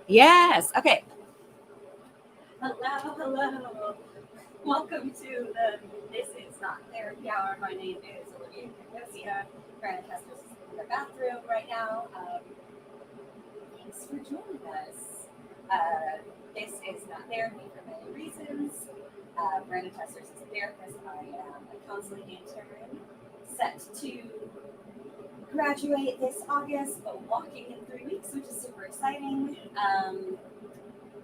Yes. Okay. Hello, hello. Welcome to the This Is Not Therapy Hour. My name is Olivia Cacosia. Brandon Tester's in the bathroom right now. Thanks for joining us. This is not therapy for many reasons. Brandon Testers is a therapist. I am a counseling intern set to graduate this August, but walking in 3 weeks, which is super exciting.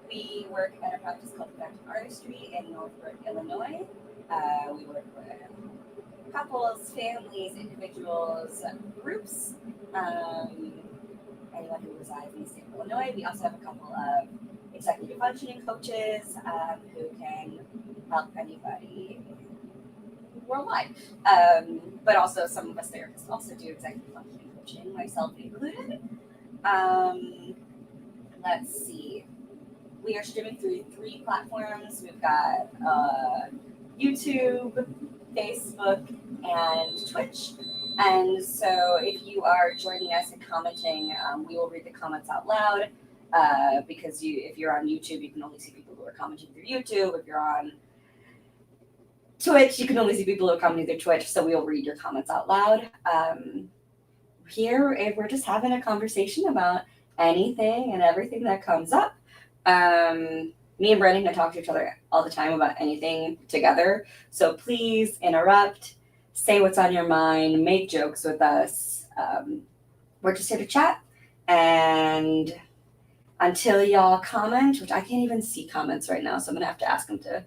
We work at a practice called Effective Artistry in Northbrook, Illinois. We work with couples, families, individuals, groups, anyone who resides in the state of Illinois. We also have a couple of executive functioning coaches who can help anybody worldwide. But also some of us therapists also do executive functioning coaching, myself included. Let's see. We are streaming through 3 platforms. We've got YouTube, Facebook, and Twitch. And so if you are joining us and commenting, we will read the comments out loud because if you're on YouTube, you can only see people who are commenting through YouTube. If you're on Twitch, you can only see people who are commenting through Twitch, so we'll read your comments out loud. Here, we're just having a conversation about anything and everything that comes up. Me and Brandon can talk to each other all the time about anything together. So please interrupt, say what's on your mind, make jokes with us. We're just here to chat. And until y'all comment, which I can't even see comments right now, so I'm going to have to ask them to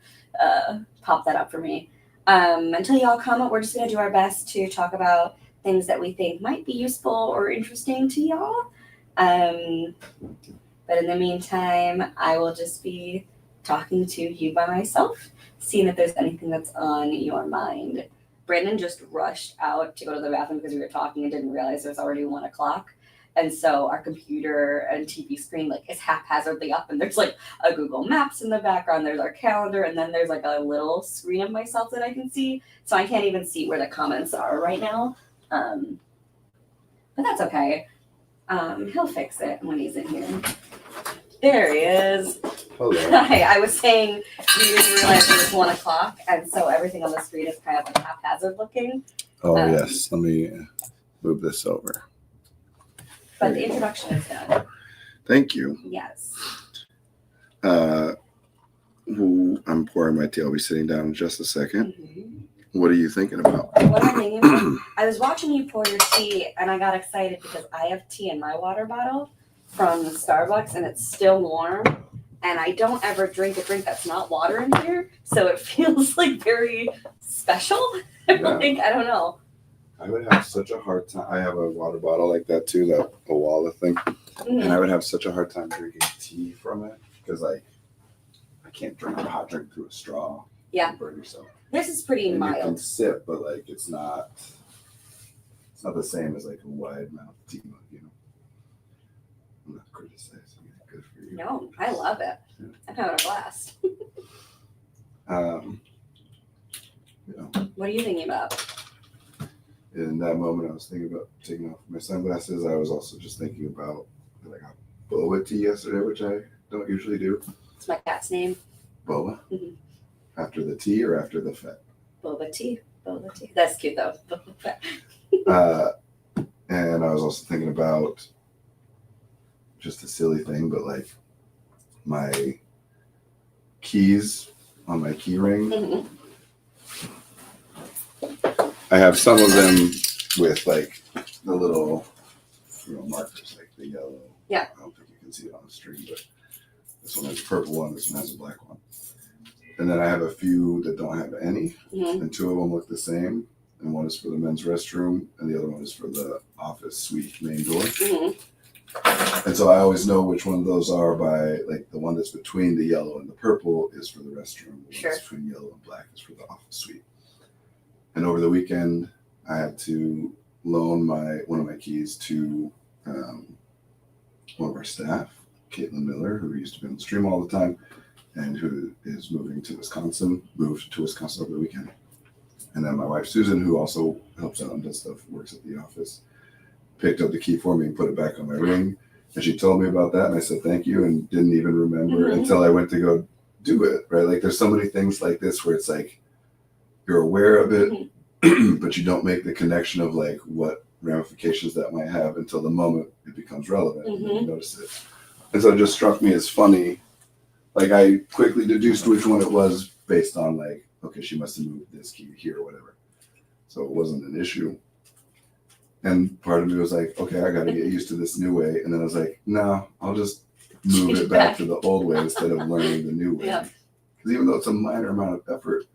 pop that up for me. Until y'all comment, we're just going to do our best to talk about things that we think might be useful or interesting to y'all. But in the meantime, I will just be talking to you by myself, seeing if there's anything that's on your mind. Brandon just rushed out to go to the bathroom because we were talking and didn't realize it was already 1 o'clock. And so our computer and TV screen is haphazardly up, and there's a Google Maps in the background. There's our calendar, and then there's a little screen of myself that I can see. So I can't even see where the comments are right now. But that's okay. He'll fix it when he's in here. There he is. Hello. Hi, I was saying we didn't realize it was 1 o'clock, and so everything on the screen is kind of haphazard looking. Oh, yes. Let me move this over. But the introduction is done. Thank you. Yes. I'm pouring my tea. I'll be sitting down in just a second. Mm-hmm. What are you thinking about? What am I thinking about? I was watching you pour your tea, and I got excited because I have tea in my water bottle from Starbucks, and it's still warm. And I don't ever drink a drink that's not water in here, so it feels very special. Yeah. I don't know. I would have such a hard time. I have a water bottle like that too, that Owala thing, and I would have such a hard time drinking tea from it because I can't drink a hot drink through a straw. Yeah. You burn yourself. This is pretty mild. You can sip, but it's not the same as a wide mouth tea mug, I'm not criticizing it. Good for you. No, I love it. Yeah. I'm having a blast. What are you thinking about? In that moment, I was thinking about taking off my sunglasses. I was also just thinking about that I got boba tea yesterday, which I don't usually do. It's my cat's name. Boba? Mm-hmm. After the tea or after the fet? Boba tea. Boba tea. That's cute, though. And I was also thinking about just a silly thing, but my keys on my key ring. Mm-hmm. I have some of them with the little markers, the yellow. Yeah. I don't think you can see it on the stream, but this one has a purple one, this one has a black one. And then I have a few that don't have any, mm-hmm. and 2 of them look the same. And one is for the men's restroom, and the other one is for the office suite main door. Mm-hmm. And so I always know which one of those are by the one that's between the yellow and the purple is for the restroom. The one that's between yellow and black is for the office suite. And over the weekend, I had to loan one of my keys to one of our staff, Caitlin Miller, who used to be on the stream all the time, and who is moved to Wisconsin over the weekend. And then my wife, Susan, who also helps out and does stuff, works at the office, picked up the key for me and put it back on my ring. And she told me about that, and I said thank you, and didn't even remember until I went to go do it, right? Like there's so many things like this where it's like you're aware of it, but you don't make the connection of like what ramifications that might have until the moment it becomes relevant and then you notice it. And so it just struck me as funny. Like I quickly deduced which one it was based on like, okay, she must have moved this key here or whatever. So it wasn't an issue. And part of me was like, okay, I got to get used to this new way. And then I was like, no, I'll just move it back to the old way instead of learning the new way. Because even though it's a minor amount of effort,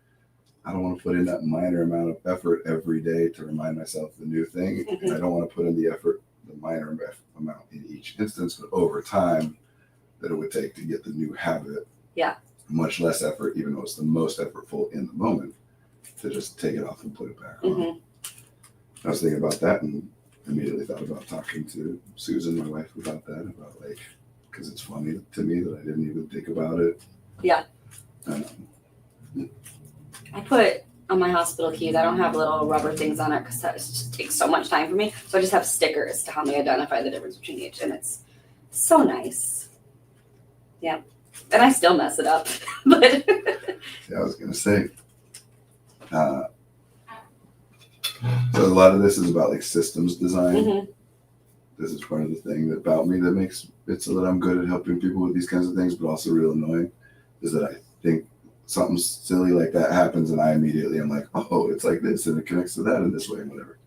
I don't want to put in that minor amount of effort every day to remind myself the new thing. And I don't want to put in the effort, the minor amount in each instance, but over time that it would take to get the new habit. Much less effort, even though it's the most effortful in the moment, to just take it off and put it back on. I was thinking about that and immediately thought about talking to Susan, my wife, about that, about like, because it's funny to me that I didn't even think about it. I put on my hospital keys, I don't have little rubber things on it because that just takes so much time for me. So I just have stickers to help me identify the difference between each, and it's so nice. Yeah. And I still mess it up. But yeah, I was going to say. So a lot of this is about like systems design. This is part of the thing about me that makes it so that I'm good at helping people with these kinds of things, but also real annoying, is that I think something silly like that happens and I immediately am like, oh, it's like this and it connects to that in this way and whatever.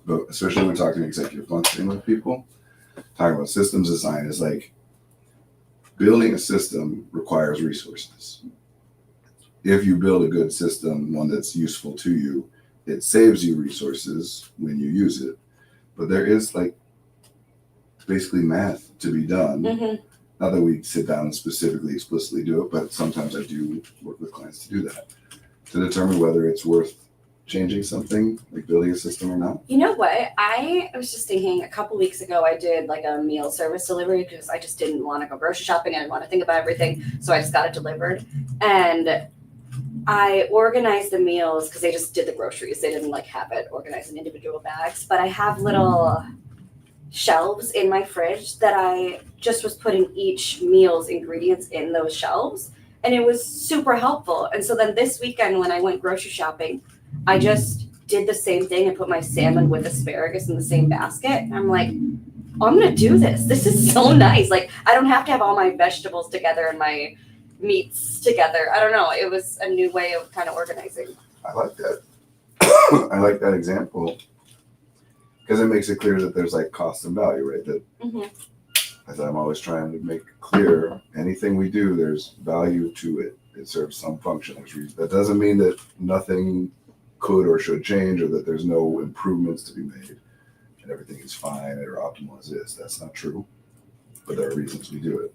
But especially when talking executive functioning with people, talking about systems design is like building a system requires resources. If you build a good system, one that's useful to you, it saves you resources when you use it. But there is like basically math to be done. Not that we sit down and specifically, explicitly do it, but sometimes I do work with clients to do that, to determine whether it's worth changing something, like building a system or not. You know what? I was just thinking a couple weeks ago, I did like a meal service delivery because I just didn't want to go grocery shopping. I didn't want to think about everything. So I just got it delivered. And I organized the meals because they just did the groceries. They didn't like have it organized in individual bags. But I have little shelves in my fridge that I just was putting each meal's ingredients in those shelves. And it was super helpful. And so then this weekend when I went grocery shopping, I just did the same thing and put my salmon with asparagus in the same basket. And I'm like, oh, I'm going to do this. This is so nice. Like, I don't have to have all my vegetables together and my meats together. I don't know. It was a new way of kind of organizing. I like that. I like that example because it makes it clear that there's like cost and value, right? That as I'm always trying to make clear, anything we do, there's value to it. It serves some function. That doesn't mean that nothing could or should change or that there's no improvements to be made and everything is fine or optimal as is. That's not true, but there are reasons we do it.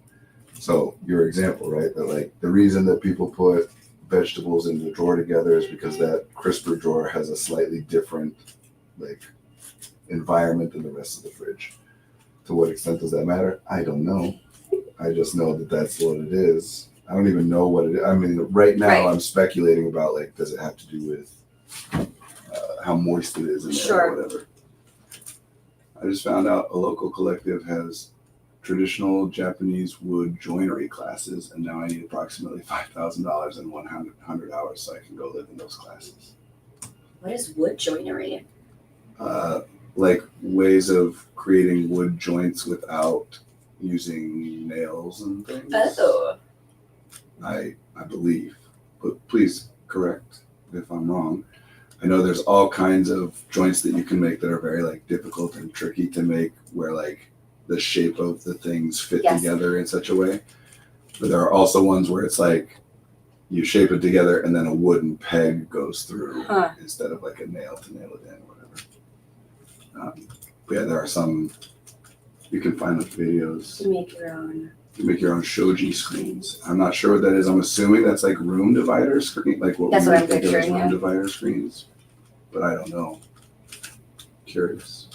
So your example, right? That like the reason that people put vegetables in the drawer together is because that crisper drawer has a slightly different like environment than the rest of the fridge. To what extent does that matter? I don't know. I just know that that's what it is. I don't even know what it is. I mean, right now I'm speculating about like, does it have to do with how moist it is in there or whatever. I just found out a local collective has traditional Japanese wood joinery classes, and now I need approximately $5,000 and 100 hours so I can go live in those classes. What is wood joinery? Like ways of creating wood joints without using nails and things. Oh. I believe, but please correct if I'm wrong. I know there's all kinds of joints that you can make that are very like difficult and tricky to make, where like the shape of the things fit together in such a way. But there are also ones where it's like you shape it together and then a wooden peg goes through instead of like a nail to nail it in or whatever. But yeah, there are some, you can find the videos. To make your own. You make your own shoji screens. I'm not sure what that is. I'm assuming that's like room divider screen, like what we would think of as room divider screens. But I don't know. Curious.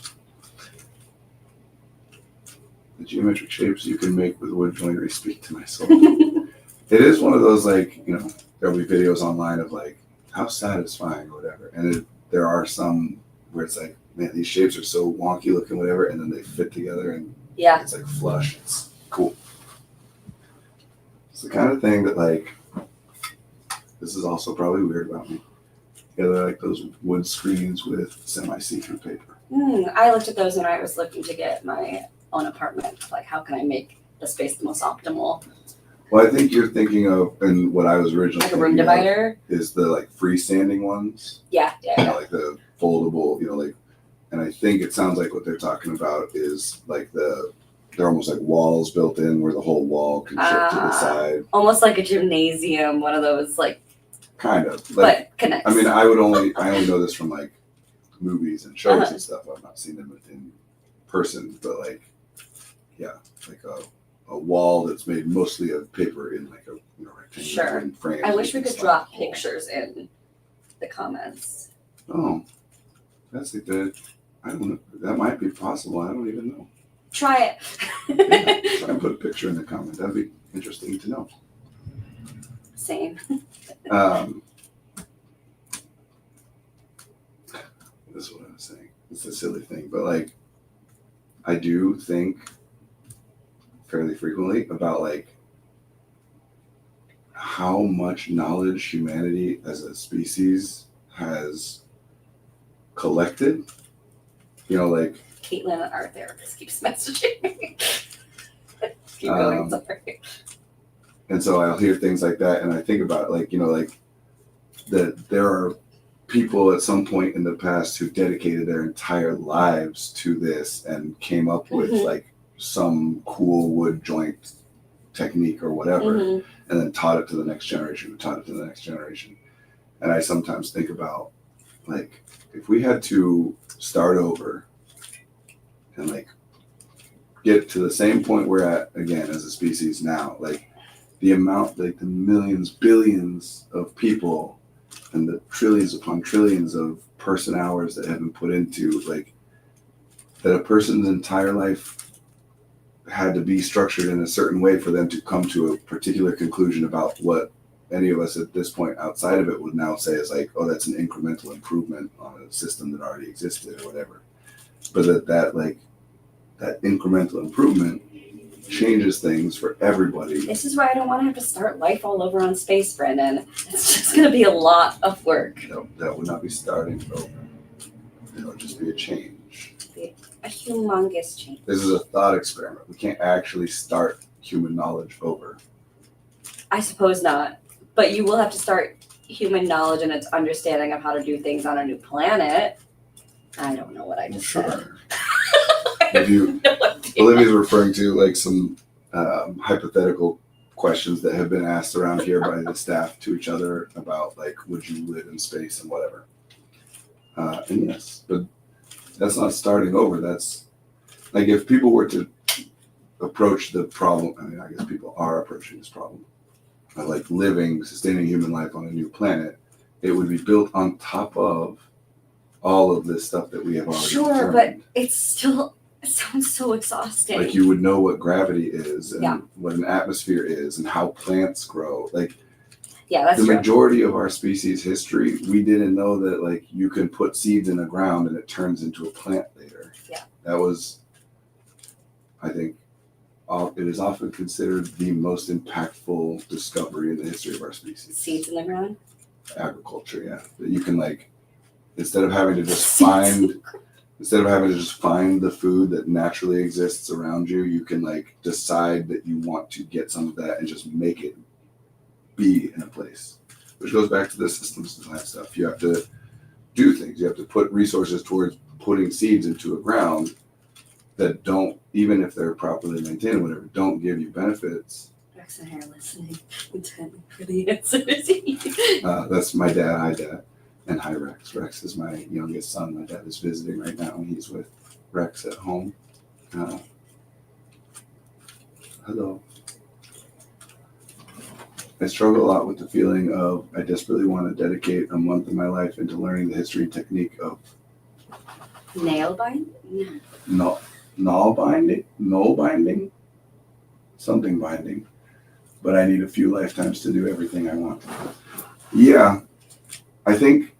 The geometric shapes you can make with wood joinery speak to my soul. It is one of those like, you know, there'll be videos online of like how satisfying or whatever. And there are some where it's like, man, these shapes are so wonky looking, whatever, and then they fit together and Yeah. it's like flush. It's cool. It's the kind of thing that like, this is also probably weird about me. Yeah, they're like those wood screens with semi-see-through paper. I looked at those when I was looking to get my own apartment. Like, how can I make the space the most optimal? Well, I think you're thinking of, and what I was originally Like a room thinking of divider. is the like freestanding ones. Yeah. You know, like the foldable, you know, like, and I think it sounds like what they're talking about is like they're almost like walls built in where the whole wall can shift to the side. Almost like a gymnasium, one of those like. Kind of. Like, but connects. I mean, I only know this from like movies and shows and stuff. I've not seen them in person, but like, yeah, like a wall that's made mostly of paper in like a rectangular frame. I wish we could drop pictures in the comments. Oh, that's like the. I don't know. That might be possible. I don't even know. Try Yeah, try and put a picture in the comment. That'd be interesting to know. Same. This is what I was saying. It's a silly thing, but like, I do think fairly frequently about like how much knowledge humanity as a species has collected. You know, like Caitlin, our therapist, keeps messaging me. Keep going, sorry. And so I'll hear things like that, and I think about like, you know, like that there are people at some point in the past who dedicated their entire lives to this and came up with like some cool wood joint technique or whatever, and then taught it to the next generation, And I sometimes think about like, if we had to start over and like get to the same point we're at again as a species now, like the amount, like the millions, billions of people and the trillions upon trillions of person hours that have been put into like that a person's entire life had to be structured in a certain way for them to come to a particular conclusion about what any of us at this point outside of it would now say is like, oh, that's an incremental improvement on a system that already existed or whatever. But that incremental improvement changes things for everybody. This is why I don't want to have to start life all over on space, Brendan. It's just going to be a lot of work. That would not be starting over. It'll just be a change. A humongous change. This is a thought experiment. We can't actually start human knowledge over. I suppose not. But you will have to start human knowledge and its understanding of how to do things on a new planet. I don't know what I just said. If you, Olivia's referring to like some hypothetical questions that have been asked around here by the staff to each other about like, would you live in space and whatever. And yes, but that's not starting over. That's like if people were to approach the problem, I mean, I guess people are approaching this problem of like sustaining human life on a new planet, it would be built on top of all of this stuff that we have already determined. But it sounds so exhausting. Like you would know what gravity is and what an atmosphere is and how plants grow. Like that's the true. majority of our species history, we didn't know that like you can put seeds in the ground and it turns into a plant later. Yeah. That was, I think, it is often considered the most impactful discovery in the history of our species. Seeds in the ground? Agriculture, yeah. That you can like, instead of having to just find the food that naturally exists around you, you can like decide that you want to get some of that and just make it be in a place. Which goes back to the systems design stuff. You have to do things. You have to put resources towards putting seeds into a ground that don't, even if they're properly maintained or whatever, don't give you benefits. Rex and I are listening intently for the answers. That's my dad. Hi, Dad. And hi, Rex. Rex is my youngest son. My dad is visiting right now, and he's with Rex at home. Hello. I struggle a lot with the feeling of I desperately want to dedicate a month of my life into learning the history and technique of nail binding? Null binding, something binding. But I need a few lifetimes to do everything I want. Yeah, I think.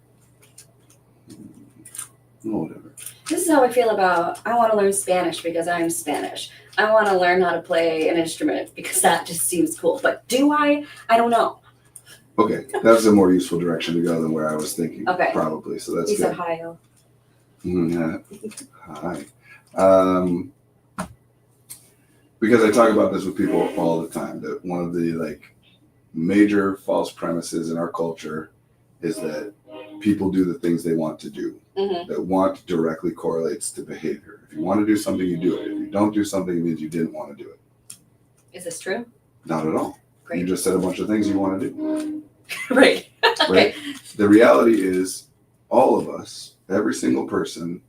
Whatever. This is how I feel about I want to learn Spanish because I'm Spanish. I want to learn how to play an instrument because that just seems cool. But do I? I don't know. Okay, that's a more useful direction to go than where I was thinking. Okay. Probably. So that's He good. said hi. Oh. Yeah. Hi. Because I talk about this with people all the time, that one of the like major false premises in our culture is that people do the things they want to do. Mm-hmm. That want directly correlates to behavior. If you want to do something, you do it. If you don't do something, it means you didn't want to do it. Is this true? Not at all. Great. You just said a bunch of things you want to do. Right. Right? The reality is, all of us, every single person,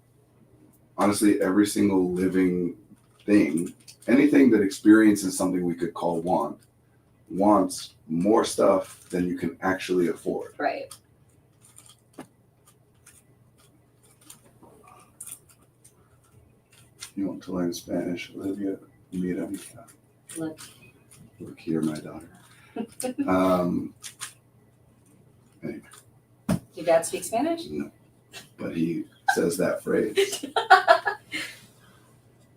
honestly, every single living thing, anything that experiences something we could call want, wants more stuff than you can actually afford. Right. You want to learn Spanish, Olivia? Mira, mija. Look. Look here, my daughter. Anyway. Your dad speaks Spanish? No, but he says that phrase.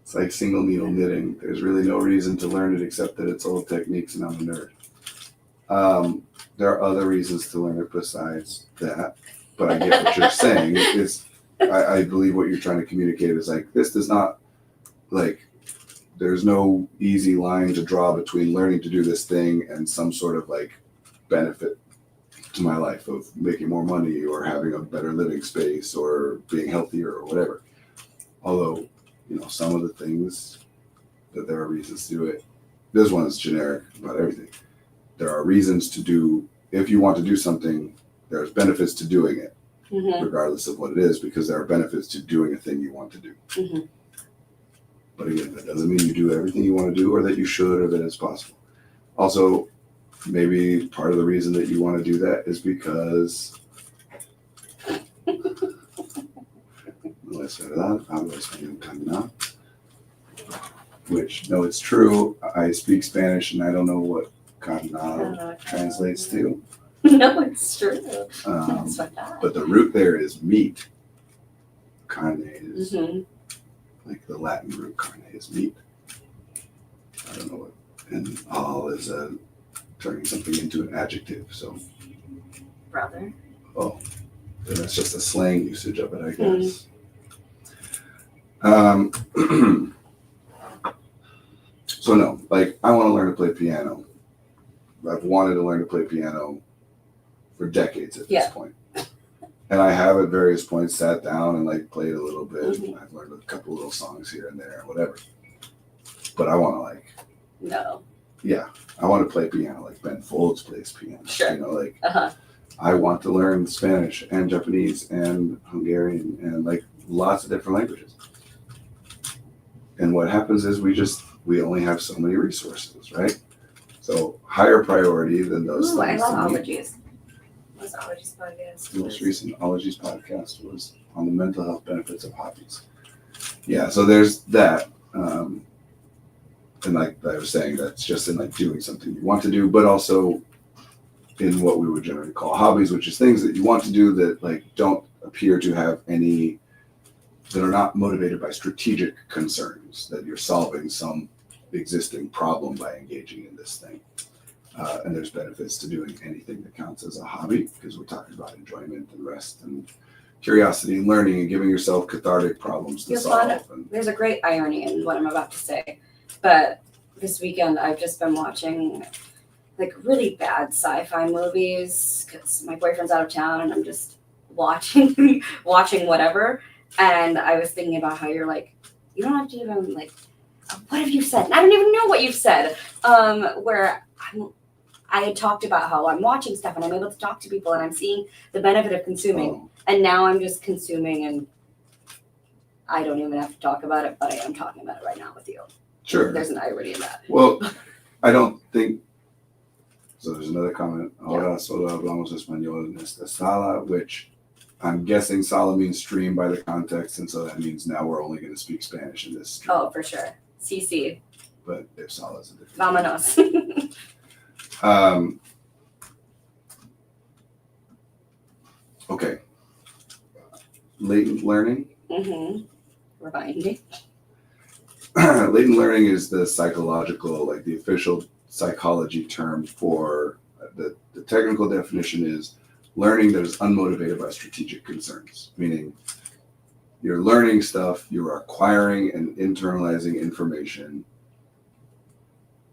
It's like single needle knitting. There's really no reason to learn it except that it's old techniques and I'm a nerd. There are other reasons to learn it besides that, but I get what you're saying. I believe what you're trying to communicate is like, this does not, like, there's no easy line to draw between learning to do this thing and some sort of like benefit to my life of making more money or having a better living space or being healthier or whatever. Although, some of the things that there are reasons to do it. This one is generic about everything. There are reasons to do, if you want to do something, there's benefits to doing it, Mm-hmm. regardless of what it is, because there are benefits to doing a thing you want to do. Mm-hmm. But again, that doesn't mean you do everything you want to do or that you should or that it's possible. Also, maybe part of the reason that you want to do that is because no es verdad, hablo español caminar. Which, no, it's true. I speak Spanish and I don't know what caminar translates to. No, it's true. Um, It's like that. but the root there is meat. Carne is Mm-hmm. like the Latin root. Carne is meat. I don't know what. And all is turning something into an adjective. So, Brother. oh, then that's just a slang usage of it, I guess. So no, like I want to learn to play piano. I've wanted to learn to play piano for decades at this point. And I have at various points sat down and like played a little bit. Mm-hmm. I've learned a couple little songs here and there, whatever. But I want to I want to play piano like Ben Folds plays piano. Sure. I want to learn Spanish and Japanese and Hungarian and like lots of different languages. And what happens is we only have so many resources, right? So higher priority than those Ooh, I things. love to me. ologies. What's ologies podcast? The most recent Ologies podcast was on the mental health benefits of hobbies. Yeah, so there's that. And like I was saying, that's just in like doing something you want to do, but also in what we would generally call hobbies, which is things that you want to do that like don't appear to have any, that are not motivated by strategic concerns, that you're solving some existing problem by engaging in this thing. And there's benefits to doing anything that counts as a hobby, because we're talking about enjoyment and rest and curiosity and learning and giving yourself cathartic problems to solve. There's a great irony in what I'm about to say, but this weekend I've just been watching like really bad sci-fi movies because my boyfriend's out of town and I'm just watching whatever. And I was thinking about how you're like, you don't have to even like, what have you said? I don't even know what you've said. Where I had talked about how I'm watching stuff and I'm able to talk to people and I'm seeing the benefit of consuming. And now I'm just consuming and I don't even have to talk about it, but I am talking about it right now with you. Sure. There's an irony in that. Well, I don't think, so there's another comment. Ahora solo hablamos español en esta sala, which I'm guessing sala means stream by the context, and so that means now we're only going to speak Spanish in this stream. Oh, for sure. CC. But if sala is a different Vámonos. Okay. Latent learning. Mm-hmm. Remind me. Latent learning is the psychological, like the official psychology term for the technical definition is learning that is unmotivated by strategic concerns, meaning you're learning stuff, you're acquiring and internalizing information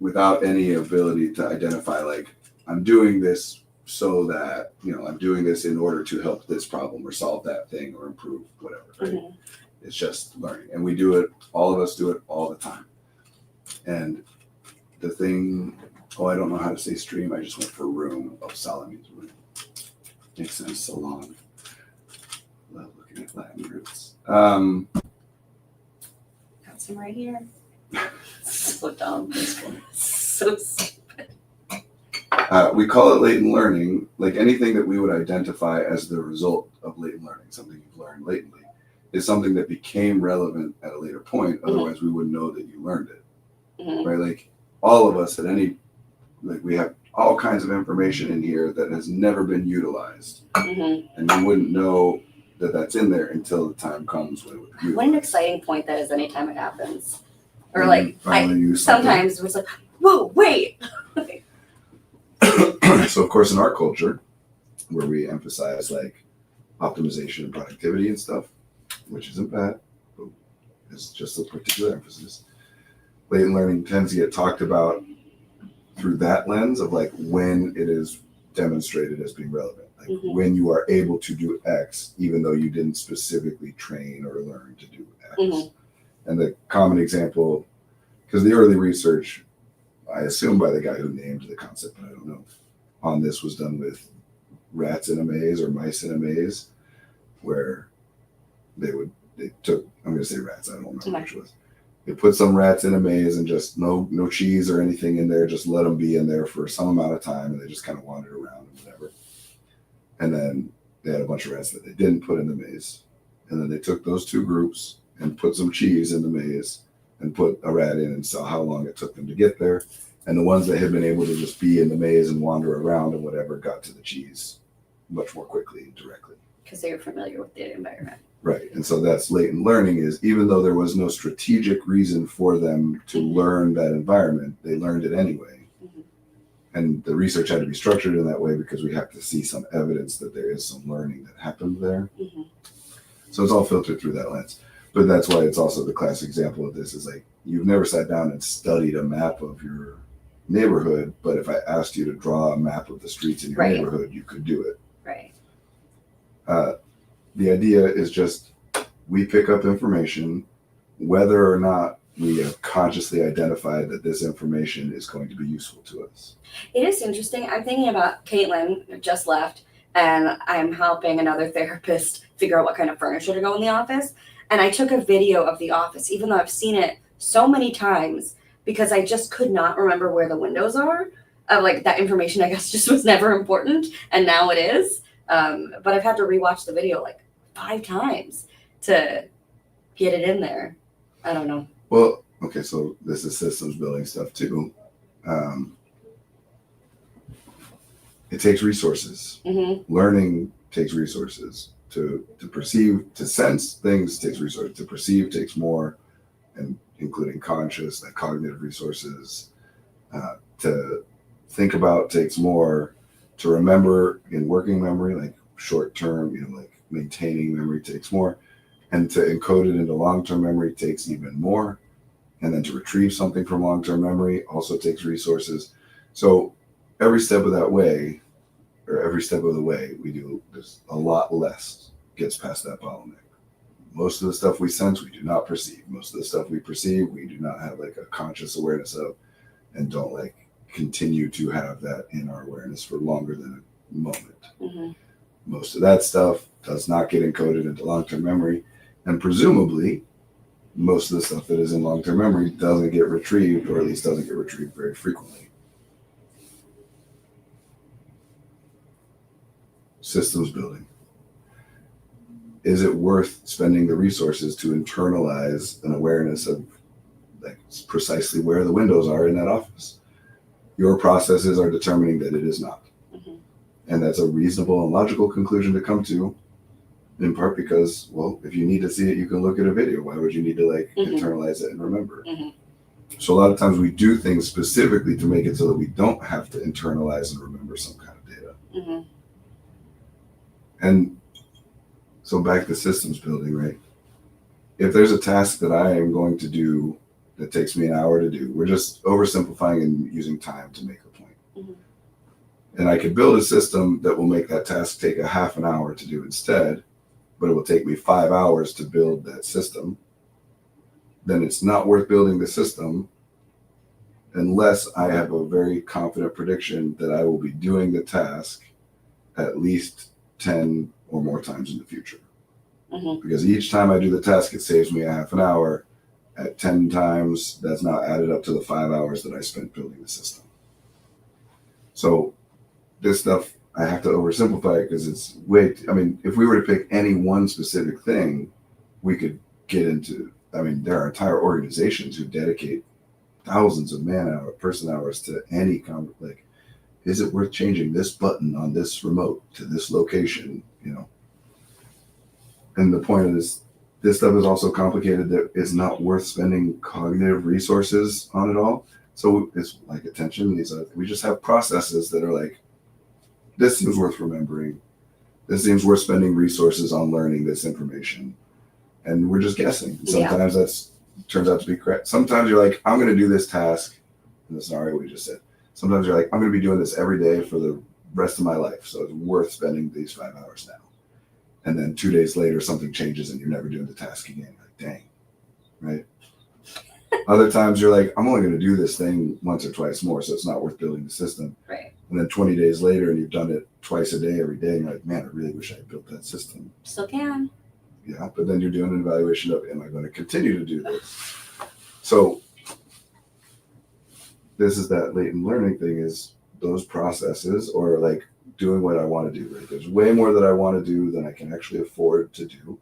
without any ability to identify, like, I'm doing this so that, I'm doing this in order to help this problem or solve that thing or improve whatever, right? Mm-hmm. It's just learning. And we do it, all of us do it all the time. And the thing, I don't know how to say stream, I just went for room of Salamis. Makes sense, so long. Love looking at Latin roots. Got some right here. So dumb. So stupid. We call it latent learning, like anything that we would identify as the result of latent learning, something you've learned latently, is something that became relevant at a later point. Otherwise, we wouldn't know that you learned it, right? Like all of us we have all kinds of information in here that has never been utilized, and you wouldn't know that that's in there until the time comes when it would be utilized. What an exciting point that is anytime it happens. Or And like, sometimes it's like, whoa, wait. So of course in our culture, where we emphasize like optimization and productivity and stuff, which isn't bad, but it's just a particular emphasis. Latent learning tends to get talked about through that lens of like when it is demonstrated as being relevant, like when you are able to do X, even though you didn't specifically train or learn to do X. And the common example, because the early research, I assume by the guy who named the concept, but I don't know, on this was done with rats in a maze or mice in a maze, where they took, I'm going to say rats, I don't remember which it was. They put some rats in a maze and just no cheese or anything in there, just let them be in there for some amount of time, and they just kind of wandered around and whatever. And then they had a bunch of rats that they didn't put in the maze. And then they took those two groups and put some cheese in the maze and put a rat in and saw how long it took them to get there. And the ones that had been able to just be in the maze and wander around and whatever got to the cheese much more quickly and directly. Because they were familiar with the environment. Right. And so that's latent learning, is even though there was no strategic reason for them to learn that environment, they learned it anyway. And the research had to be structured in that way because we have to see some evidence that there is some learning that happened there. So it's all filtered through that lens. But that's why it's also the classic example of this is like, you've never sat down and studied a map of your neighborhood, but if I asked you to draw a map of the streets in your neighborhood, you could do it. Right. The idea is just we pick up information, whether or not we have consciously identified that this information is going to be useful to us. It is interesting. I'm thinking about Caitlin, who just left, and I'm helping another therapist figure out what kind of furniture to go in the office. And I took a video of the office, even though I've seen it so many times, because I just could not remember where the windows are. Like that information, I guess, just was never important, and now it is. But I've had to rewatch the video like 5 times to get it in there. I don't know. Well, okay, so this is systems building stuff too. It takes resources. Learning takes resources. To perceive, to sense things takes resources. To perceive takes more, and including conscious, like cognitive resources. To think about takes more. To remember in working memory, like short term, like maintaining memory takes more. And to encode it into long-term memory takes even more. And then to retrieve something from long-term memory also takes resources. So every step of that way, or every step of the way we do, there's a lot less gets past that bottleneck. Most of the stuff we sense, we do not perceive. Most of the stuff we perceive, we do not have like a conscious awareness of, and don't like continue to have that in our awareness for longer than a moment. Most of that stuff does not get encoded into long-term memory, and presumably most of the stuff that is in long-term memory doesn't get retrieved, or at least doesn't get retrieved very frequently. Systems building. Is it worth spending the resources to internalize an awareness of like precisely where the windows are in that office? Your processes are determining that it is not. And that's a reasonable and logical conclusion to come to. in part because, well, if you need to see it, you can look at a video. Why would you need to like Mhm. internalize it and remember? Mhm. So a lot of times we do things specifically to make it so that we don't have to internalize and remember some kind of data. Mhm. And so back to systems building, right? If there's a task that I am going to do that takes me an hour to do, we're just oversimplifying and using time to make a point. Mhm. And I could build a system that will make that task take a half an hour to do instead, but it will take me 5 hours to build that system. Then it's not worth building the system unless I have a very confident prediction that I will be doing the task at least 10 or more times in the future. Mhm. Because each time I do the task, it saves me a half an hour. At 10 times, that's now added up to the 5 hours that I spent building the system. So this stuff, I have to oversimplify it because it's I mean, if we were to pick any one specific thing, we could get into, I mean, there are entire organizations who dedicate thousands of person hours to any kind of like, is it worth changing this button on this remote to this location? You know, and the point of this stuff is also complicated that it's not worth spending cognitive resources on it all. So it's like attention. We just have processes that are like, this seems worth remembering. This seems worth spending resources on learning this information, and we're just guessing. Sometimes that's turns out to be correct. Sometimes you're like, I'm going to do this task in the scenario we just said. Sometimes you're like, I'm going to be doing this every day for the rest of my life, so it's worth spending these 5 hours now. And then 2 days later, something changes and you're never doing the task again. You're like, dang, right? Other times you're like, I'm only going to do this thing once or twice more, so it's not worth building the system. Right. And then 20 days later, and you've done it twice a day, every day, and you're like, man, I really wish I had built that system. Still can. Yeah, but then you're doing an evaluation of, am I going to continue to do this? So this is that latent learning thing, is those processes, or like doing what I want to do, right? There's way more that I want to do than I can actually afford to do.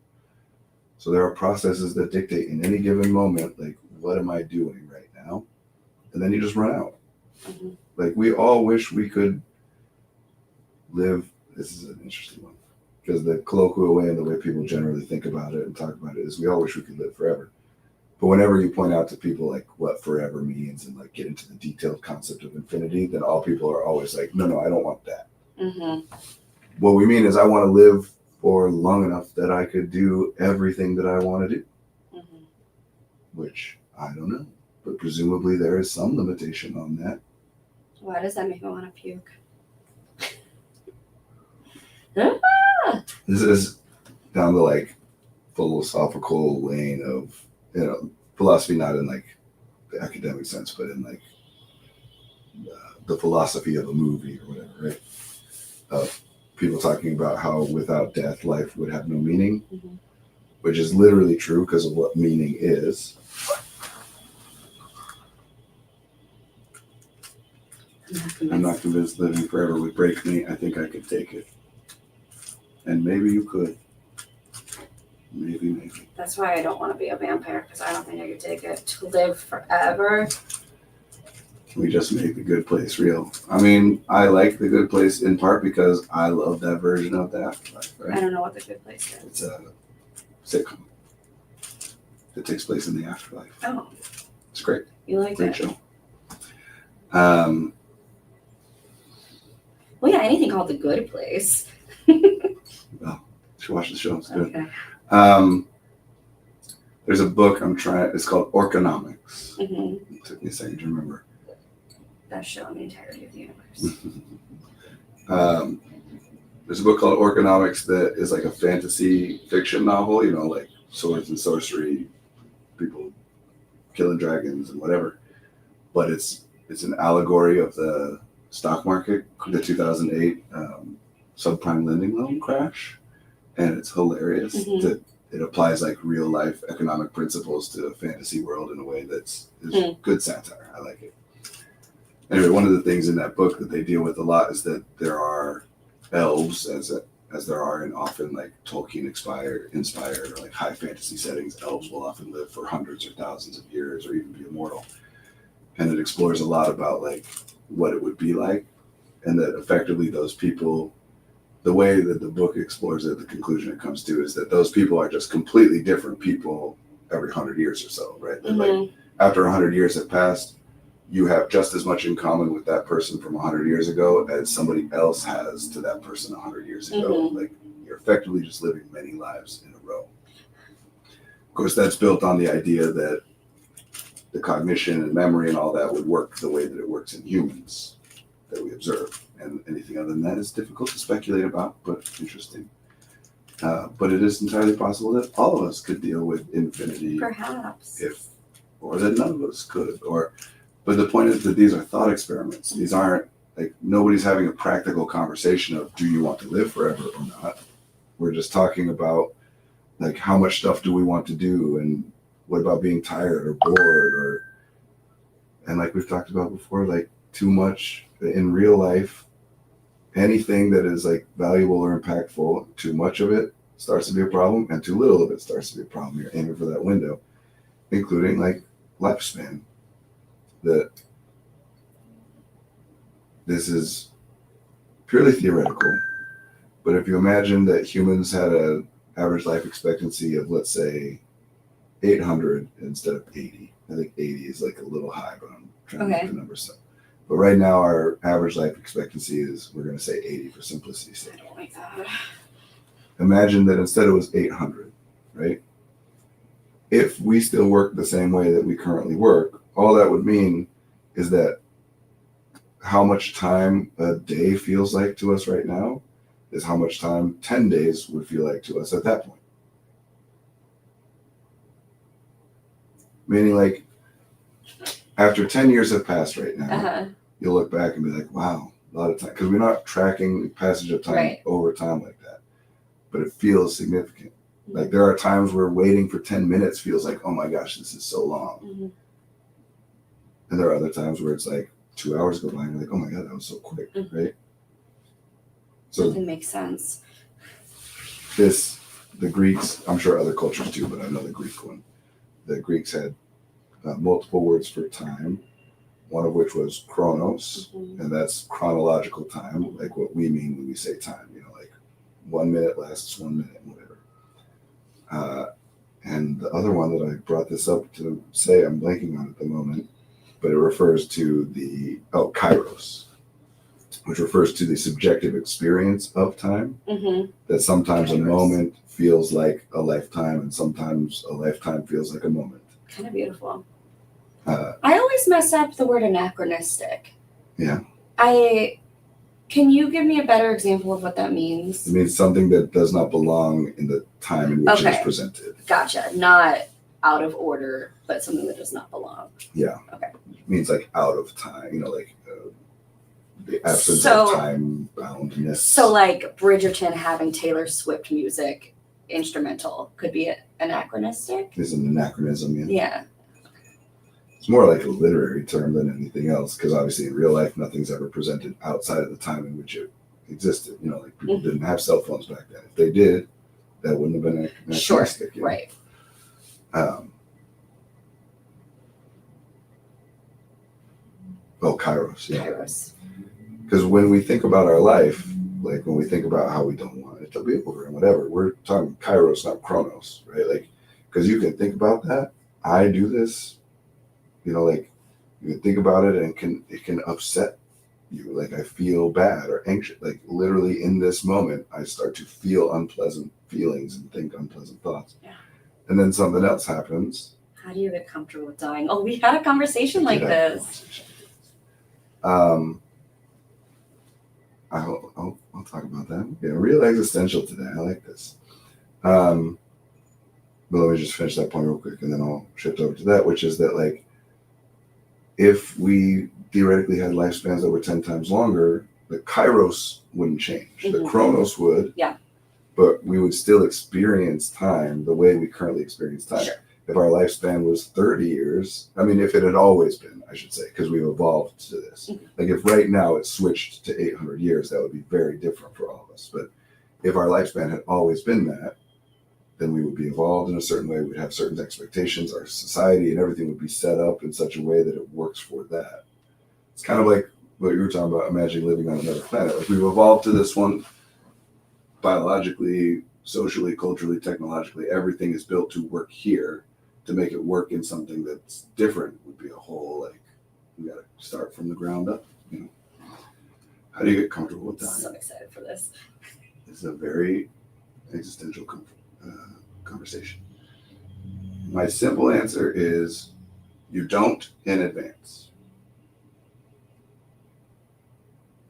So there are processes that dictate in any given moment, like, what am I doing right now? And then you just run out. Mm-hmm. Like, we all wish we could live. This is an interesting one, because the colloquial way and the way people generally think about it and talk about it is we all wish we could live forever. But whenever you point out to people like what forever means and like get into the detailed concept of infinity, then all people are always like, no, I don't want that. Mm-hmm. What we mean is I want to live for long enough that I could do everything that I want to do, Mm-hmm. which I don't know, but presumably there is some limitation on that. Why does that make me want to puke? This is down the like philosophical lane of, you know, philosophy, not in like the academic sense, but in like the philosophy of a movie or whatever, right? Of people talking about how without death, life would have no meaning, Mm-hmm. which is literally true because of what meaning is. I'm not convinced living forever would break me. I think I could take it. And maybe you could. Maybe. That's why I don't want to be a vampire, because I don't think I could take it. To live forever. We just made The Good Place real. I mean, I like The Good Place in part because I love that version of the afterlife, right? I don't know what the good place is. It's a sitcom that takes place in the afterlife. Oh. It's great. You like Great it? show. Well, yeah, anything called The Good Place. Well, you should watch the show. It's good. Okay. There's a book it's called Orconomics. Mm-hmm. It took me a second to remember. Best show in the entirety of the universe. There's a book called Orconomics that is like a fantasy fiction novel, you know, like swords and sorcery, people killing dragons and whatever. But it's an allegory of the stock market, the 2008 subprime lending loan crash. And it's hilarious that it applies like real life economic principles to a fantasy world in a way that's good satire. I like it. Anyway, one of the things in that book that they deal with a lot is that there are elves, as there are in often like Tolkien inspired or like high fantasy settings. Elves will often live for hundreds or thousands of years or even be immortal. And it explores a lot about like what it would be like, and that effectively those people the way that the book explores it, the conclusion it comes to is that those people are just completely different people every 100 years or so, right? Like after 100 years have passed, you have just as much in common with that person from 100 years ago as somebody else has to that person 100 years ago. Like you're effectively just living many lives in a row. Of course, that's built on the idea that the cognition and memory and all that would work the way that it works in humans that we observe. And anything other than that is difficult to speculate about, but interesting. But it is entirely possible that all of us could deal with infinity. Perhaps. Or that none of us could. But the point is that these are thought experiments. These aren't, like, nobody's having a practical conversation of, do you want to live forever or not? We're just talking about, like, how much stuff do we want to do, and what about being tired or bored, and like we've talked about before, like, too much in real life, anything that is like valuable or impactful, too much of it starts to be a problem, and too little of it starts to be a problem. You're aiming for that window, including like lifespan. That this is purely theoretical, but if you imagine that humans had an average life expectancy of, let's say, 800 instead of 80. I think 80 is like a little high, but I'm trying to make the numbers up. But right now, our average life expectancy is, we're going to say 80 for simplicity's sake. Oh my God. Imagine that instead it was 800, right? If we still work the same way that we currently work, all that would mean is that how much time a day feels like to us right now is how much time 10 days would feel like to us at that point. Meaning, like, after 10 years have passed right now, you'll look back and be like, wow, a lot of time. Because we're not tracking passage of time over time like that. But it feels significant. Like, there are times where waiting for 10 minutes feels like, oh my gosh, this is so long. And there are other times where it's like 2 hours go by and you're like, oh my God, that was so quick, right? So it makes sense. The Greeks, I'm sure other cultures too, but I know the Greek one. The Greeks had multiple words for time, one of which was chronos, and that's chronological time, like what we mean when we say time, like 1 minute lasts 1 minute, whatever. And the other one that I brought this up to say, I'm blanking on at the moment, but it refers to kairos, which refers to the subjective experience of time, that sometimes a moment feels like a lifetime and sometimes a lifetime feels like a moment. Kind of beautiful. I always mess up the word anachronistic. Yeah. Can you give me a better example of what that means? It means something that does not belong in the time in which it is presented. Gotcha. Not out of order, but something that does not belong. Yeah. Okay. It means like out of time, like the absence of time boundness. So like Bridgerton having Taylor Swift music instrumental could be anachronistic? It's an anachronism, yeah. It's more like a literary term than anything else, because obviously in real life, nothing's ever presented outside of the time in which it existed. Like people didn't have cell phones back then. If they did, that wouldn't have been anachronistic. Sure, right. Kairos, yeah. Kairos. Because when we think about our life, like when we think about how we don't want it to be over and whatever, we're talking Kairos, not Chronos, right? Like, because you can think about that. I do this. Like you can think about it and it can upset you. Like I feel bad or anxious. Like literally in this moment, I start to feel unpleasant feelings and think unpleasant thoughts. Yeah. And then something else happens. How do you get comfortable with dying? Oh, we had a conversation like this. I'll talk about that. Yeah, real existential today. I like this. But let me just finish that point real quick, and then I'll shift over to that, which is that like, if we theoretically had lifespans that were 10 times longer, the kairos wouldn't change. The chronos would. Yeah. But we would still experience time the way we currently experience time. Sure. If our lifespan was 30 years, if it had always been, I should say, because we've evolved to this. Like if right now it switched to 800 years, that would be very different for all of us. But if our lifespan had always been that, then we would be evolved in a certain way. We'd have certain expectations. Our society and everything would be set up in such a way that it works for that. It's kind of like what you were talking about, imagining living on another planet. Like we've evolved to this one biologically, socially, culturally, technologically, everything is built to work here. To make it work in something that's different would be a whole, like, we got to start from the ground up. You know, how do you get comfortable with dying? So excited for this. It's a very existential conversation. My simple answer is you don't in advance.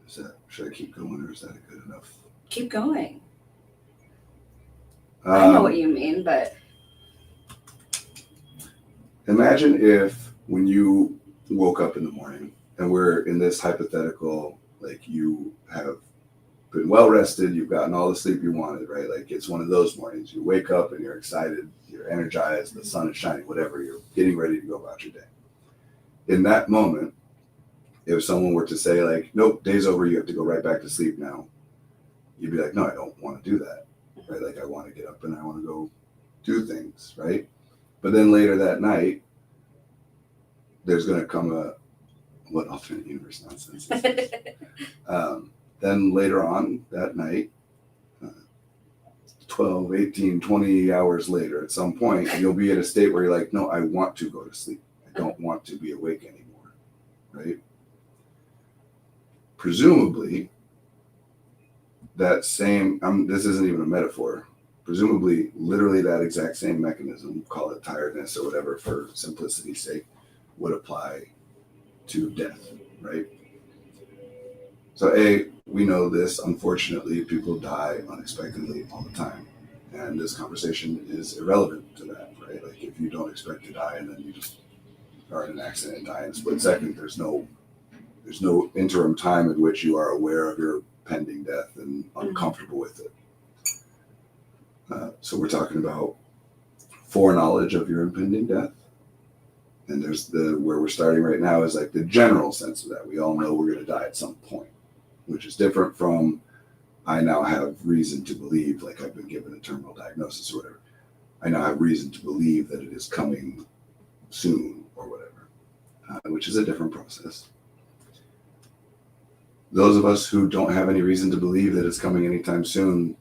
Should I keep going, or is that good enough? Keep going. I know what you mean, but imagine if when you woke up in the morning, and we're in this hypothetical, like you have been well rested, you've gotten all the sleep you wanted, right? Like it's one of those mornings. You wake up and you're excited, you're energized, the sun is shining, whatever, you're getting ready to go about your day. In that moment, if someone were to say like, nope, day's over, you have to go right back to sleep now, you'd be like, no, I don't want to do that, right? Like I want to get up and I want to go do things, right? But then later that night, there's going to come what alternate universe nonsense is this? Then later on that night, 12, 18, 20 hours later, at some point, you'll be at a state where you're like, no, I want to go to sleep. I don't want to be awake anymore, right? Presumably, that same, this isn't even a metaphor, presumably literally that exact same mechanism, call it tiredness or whatever for simplicity's sake, would apply to death, right? So we know this, unfortunately, people die unexpectedly all the time. And this conversation is irrelevant to that, right? Like if you don't expect to die and then you just are in an accident and die in a split second, there's no interim time in which you are aware of your pending death and uncomfortable with it. So we're talking about foreknowledge of your impending death. And there's where we're starting right now is like the general sense of that. We all know we're going to die at some point, which is different from I now have reason to believe, like I've been given a terminal diagnosis or whatever. I now have reason to believe that it is coming soon or whatever, which is a different process. Those of us who don't have any reason to believe that it's coming anytime soon,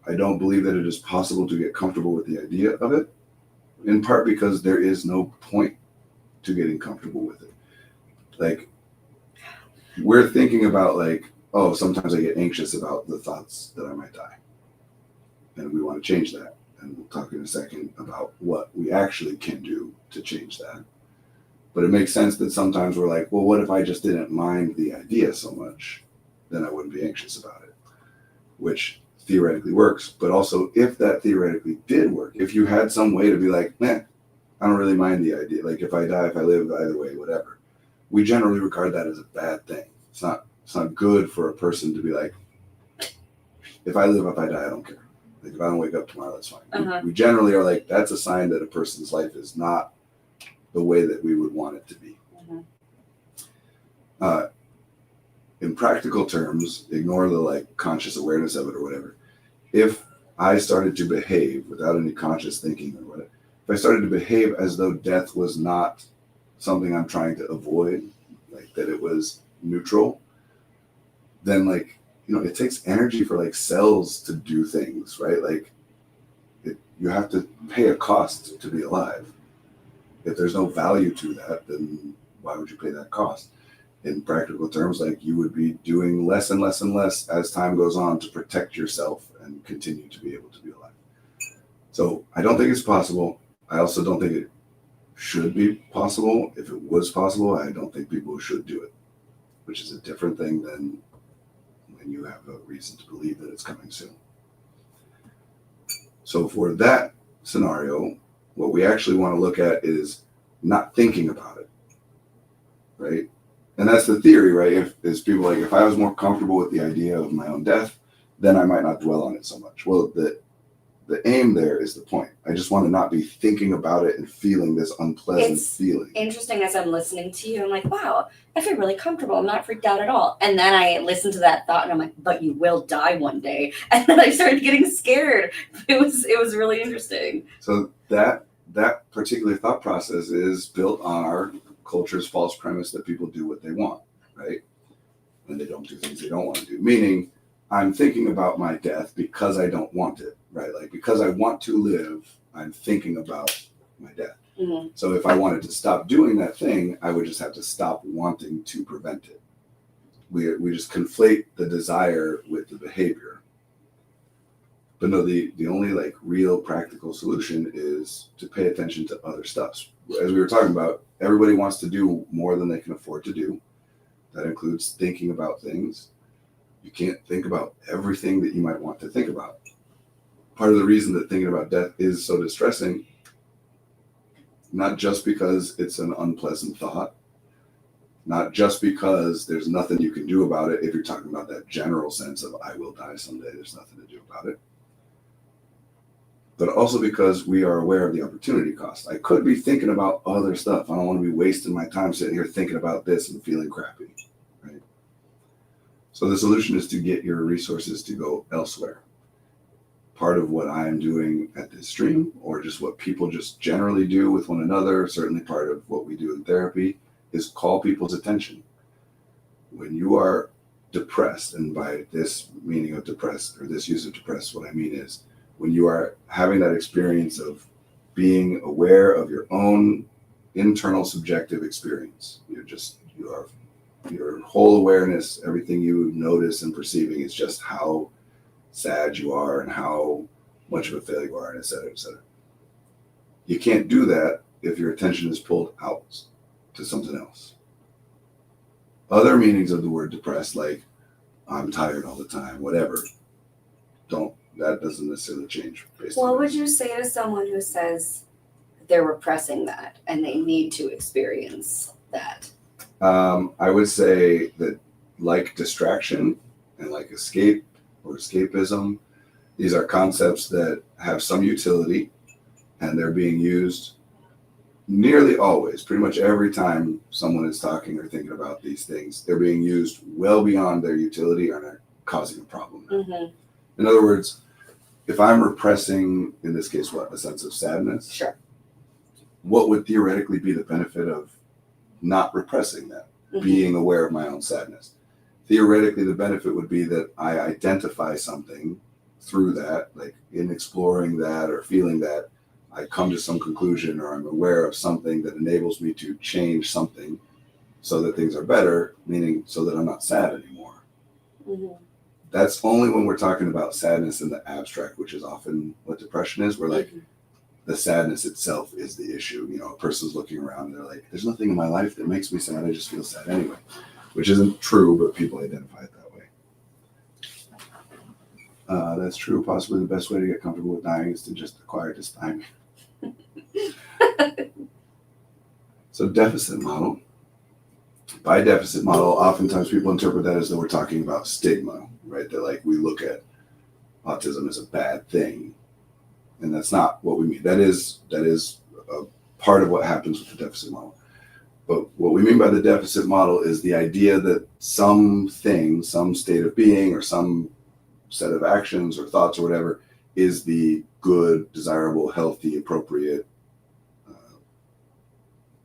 I don't believe that it is possible to get comfortable with the idea of it, in part because there is no point to getting comfortable with it. Like, we're thinking about like, oh, sometimes I get anxious about the thoughts that I might die. And we want to change that. And we'll talk in a second about what we actually can do to change that. But it makes sense that sometimes we're like, well, what if I just didn't mind the idea so much? Then I wouldn't be anxious about it, which theoretically works. But also, if that theoretically did work, if you had some way to be like, I don't really mind the idea. Like if I die, if I live, either way, whatever. We generally regard that as a bad thing. It's not good for a person to be like, if I live, if I die, I don't care. Like if I don't wake up tomorrow, that's fine. We generally are like, that's a sign that a person's life is not the way that we would want it to be. In practical terms, ignore the like conscious awareness of it or whatever. If I started to behave without any conscious thinking or whatever, if I started to behave as though death was not something I'm trying to avoid, like that it was neutral, then like, it takes energy for like cells to do things, right? Like you have to pay a cost to be alive. If there's no value to that, then why would you pay that cost? In practical terms, like you would be doing less and less and less as time goes on to protect yourself and continue to be able to be alive. So I don't think it's possible. I also don't think it should be possible. If it was possible, I don't think people should do it, which is a different thing than when you have a reason to believe that it's coming soon. So for that scenario, what we actually want to look at is not thinking about it, right? And that's the theory, right? If people like, if I was more comfortable with the idea of my own death, then I might not dwell on it so much. Well, the aim there is the point. I just want to not be thinking about it and feeling this unpleasant feeling. Interesting as I'm listening to you, I'm like, wow, I feel really comfortable. I'm not freaked out at all. And then I listen to that thought and I'm like, but you will die one day. And then I started getting scared. It was really interesting. So that particular thought process is built on our culture's false premise that people do what they want, right? And they don't do things they don't want to do. Meaning, I'm thinking about my death because I don't want it, right? Like because I want to live, I'm thinking about my death. Mm-hmm. So if I wanted to stop doing that thing, I would just have to stop wanting to prevent it. We just conflate the desire with the behavior. But no, the only like real practical solution is to pay attention to other stuff. As we were talking about, everybody wants to do more than they can afford to do. That includes thinking about things. You can't think about everything that you might want to think about. Part of the reason that thinking about death is so distressing, not just because it's an unpleasant thought, not just because there's nothing you can do about it. If you're talking about that general sense of I will die someday, there's nothing to do about it. But also because we are aware of the opportunity cost. I could be thinking about other stuff. I don't want to be wasting my time sitting here thinking about this and feeling crappy, right? So the solution is to get your resources to go elsewhere. Part of what I am doing at this stream, or just what people just generally do with one another, certainly part of what we do in therapy, is call people's attention. When you are depressed, and by this meaning of depressed, or this use of depressed, what I mean is when you are having that experience of being aware of your own internal subjective experience, your whole awareness, everything you notice and perceiving is just how sad you are and how much of a failure you are, and et cetera, et cetera. You can't do that if your attention is pulled out to something else. Other meanings of the word depressed, like I'm tired all the time, whatever, that doesn't necessarily change. What would you say to someone who says they're repressing that and they need to experience that? I would say that, like distraction and like escape or escapism, these are concepts that have some utility, and they're being used nearly always, pretty much every time someone is talking or thinking about these things, they're being used well beyond their utility and are causing a problem. Mm-hmm. In other words, if I'm repressing, in this case, a sense of sadness, sure, what would theoretically be the benefit of not repressing that, being aware of my own sadness? Theoretically, the benefit would be that I identify something through that, like in exploring that or feeling that, I come to some conclusion or I'm aware of something that enables me to change something so that things are better, meaning so that I'm not sad anymore. Mm-hmm. That's only when we're talking about sadness in the abstract, which is often what depression is. We're like, the sadness itself is the issue. A person's looking around and they're like, there's nothing in my life that makes me sad. I just feel sad anyway, which isn't true, but people identify it that way. That's true. Possibly the best way to get comfortable with dying is to just acquire dysthymia. So deficit model. By deficit model, oftentimes people interpret that as though we're talking about stigma, right? That like we look at autism as a bad thing. And that's not what we mean. That is a part of what happens with the deficit model. But what we mean by the deficit model is the idea that something, some state of being or some set of actions or thoughts or whatever is the good, desirable, healthy, appropriate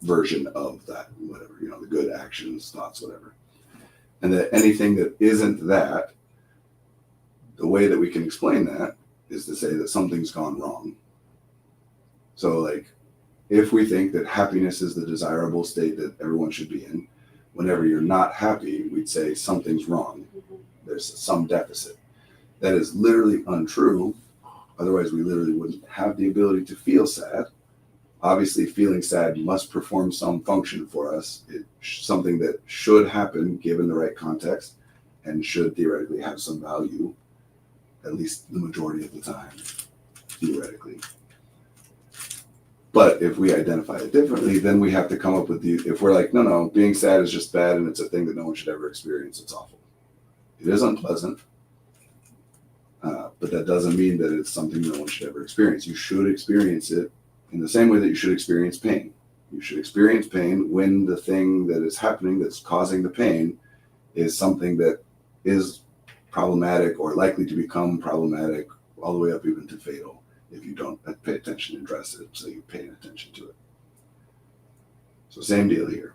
version of that, whatever, the good actions, thoughts, whatever. And that anything that isn't that, the way that we can explain that is to say that something's gone wrong. So like, if we think that happiness is the desirable state that everyone should be in, whenever you're not happy, we'd say something's wrong. There's some deficit. That is literally untrue. Otherwise, we literally wouldn't have the ability to feel sad. Obviously, feeling sad must perform some function for us. It's something that should happen given the right context and should theoretically have some value, at least the majority of the time, theoretically. But if we identify it differently, then we have to come up with if we're like, no, being sad is just bad and it's a thing that no one should ever experience, it's awful. It is unpleasant, but that doesn't mean that it's something no one should ever experience. You should experience it in the same way that you should experience pain. You should experience pain when the thing that is happening that's causing the pain is something that is problematic or likely to become problematic all the way up even to fatal if you don't pay attention and address it, so you're paying attention to it. So same deal here.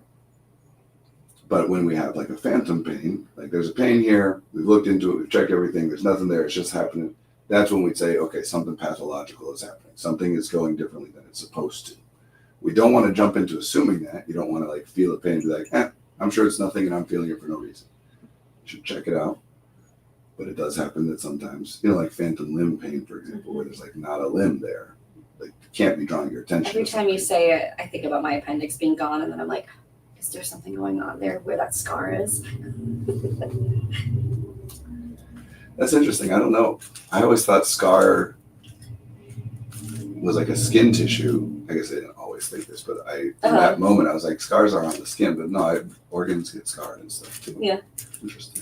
But when we have like a phantom pain, like there's a pain here, we've looked into it, we've checked everything, there's nothing there, it's just happening. That's when we'd say, okay, something pathological is happening. Something is going differently than it's supposed to. We don't want to jump into assuming that. You don't want to like feel a pain and be like, I'm sure it's nothing and I'm feeling it for no reason. You should check it out. But it does happen that sometimes, like phantom limb pain, for example, where there's like not a limb there. Like it can't be drawing your attention. Every time you say it, I think about my appendix being gone, and then I'm like, is there something going on there where that scar is? That's interesting. I don't know. I always thought scar was like a skin tissue. I guess I didn't always think this, but in that moment, I was like, scars are on the skin, but no, organs get scarred and stuff too. Yeah. Interesting.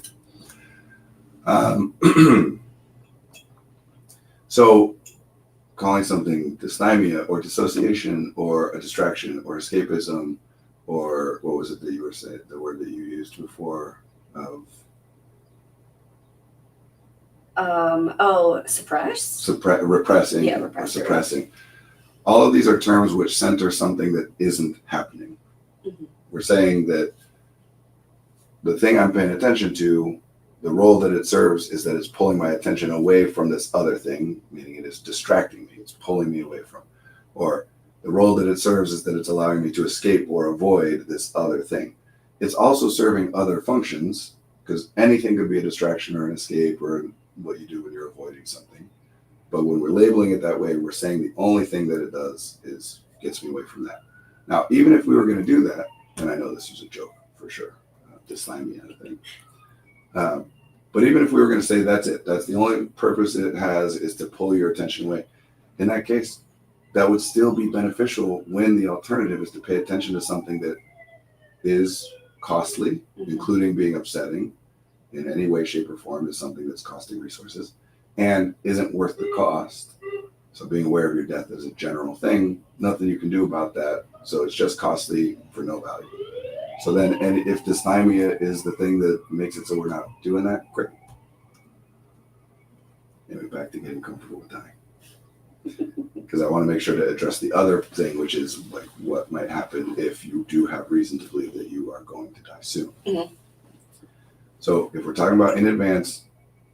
So calling something dysthymia or dissociation or a distraction or escapism, or what was it that you were saying, the word that you used before of repressing. Yeah, or suppressing. All of these are terms which center something that isn't happening. Mm-hmm. We're saying that the thing I'm paying attention to, the role that it serves is that it's pulling my attention away from this other thing, meaning it is distracting me, it's pulling me away from. Or the role that it serves is that it's allowing me to escape or avoid this other thing. It's also serving other functions, because anything could be a distraction or an escape or what you do when you're avoiding something. But when we're labeling it that way, we're saying the only thing that it does is gets me away from that. Now, even if we were going to do that, and I know this was a joke for sure, dysthymia thing. But even if we were going to say that's it, that's the only purpose it has is to pull your attention away. In that case, that would still be beneficial when the alternative is to pay attention to something that is costly, including being upsetting in any way, shape, or form is something that's costing resources and isn't worth the cost. So being aware of your death is a general thing, nothing you can do about that. So it's just costly for no value. So then, and if dysthymia is the thing that makes it so we're not doing that, great. Anyway, back to getting comfortable with dying. Because I want to make sure to address the other thing, which is like what might happen if you do have reason to believe that you are going to die soon. Mm-hmm. So if we're talking about in advance,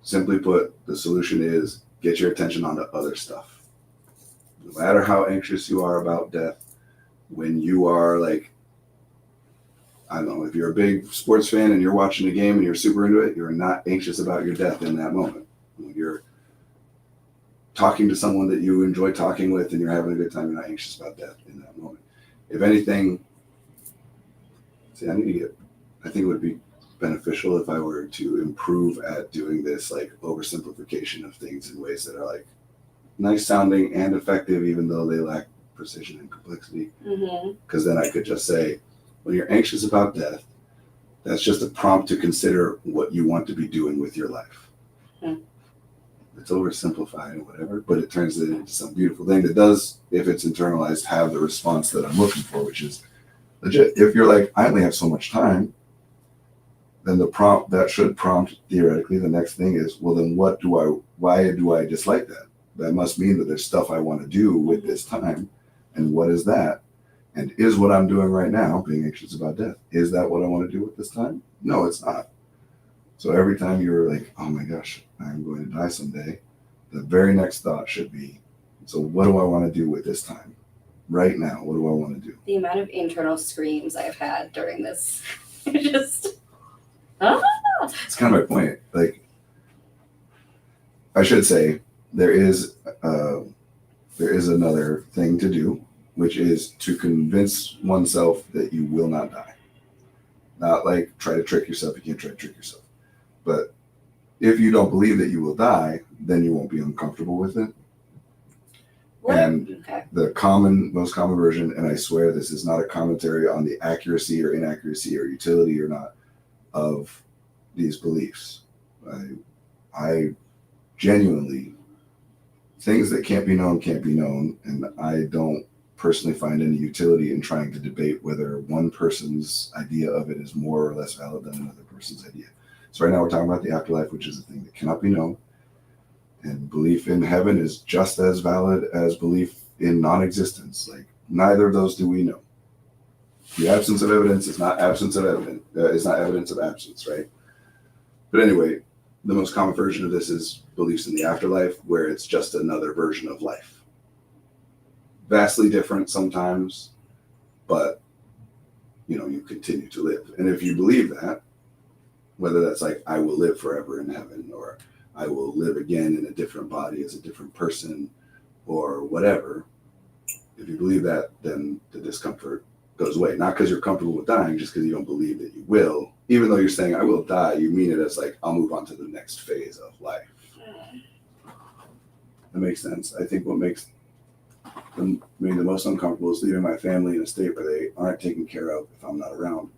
simply put, the solution is get your attention onto other stuff. No matter how anxious you are about death, when you are like, I don't know, if you're a big sports fan and you're watching a game and you're super into it, you're not anxious about your death in that moment. When you're talking to someone that you enjoy talking with and you're having a good time, you're not anxious about death in that moment. If anything, I think it would be beneficial if I were to improve at doing this like oversimplification of things in ways that are like nice sounding and effective, even though they lack precision and complexity. Because then I could just say, when you're anxious about death, that's just a prompt to consider what you want to be doing with your life. It's oversimplified or whatever, but it turns it into some beautiful thing that does, if it's internalized, have the response that I'm looking for, which is legit. If you're like, I only have so much time, then that should prompt theoretically the next thing is, well, then why do I dislike that? That must mean that there's stuff I want to do with this time. And what is that? And is what I'm doing right now, being anxious about death, is that what I want to do with this time? No, it's not. So every time you're like, oh my gosh, I'm going to die someday, the very next thought should be, so what do I want to do with this time? Right now, what do I want to do? The amount of internal screams I've had during this, just, It's kind of my point. Like, I should say, there is another thing to do, which is to convince oneself that you will not die. Not like try to trick yourself. You can't try to trick yourself. But if you don't believe that you will die, then you won't be uncomfortable with it. The most common version, and I swear this is not a commentary on the accuracy or inaccuracy or utility or not of these beliefs. I genuinely, things that can't be known, and I don't personally find any utility in trying to debate whether one person's idea of it is more or less valid than another person's idea. So right now we're talking about the afterlife, which is a thing that cannot be known. And belief in heaven is just as valid as belief in non-existence. Like, neither of those do we know. The absence of evidence is not absence of evidence. Is not evidence of absence, right? But anyway, the most common version of this is beliefs in the afterlife, where it's just another version of life. Vastly different sometimes, but you continue to live. And if you believe that, whether that's like I will live forever in heaven, or I will live again in a different body as a different person, or whatever, if you believe that, then the discomfort goes away. Not because you're comfortable with dying, just because you don't believe that you will. Even though you're saying I will die, you mean it as like I'll move on to the next phase of life. That makes sense. I think what makes the most uncomfortable is leaving my family in a state where they aren't taken care of if I'm not around.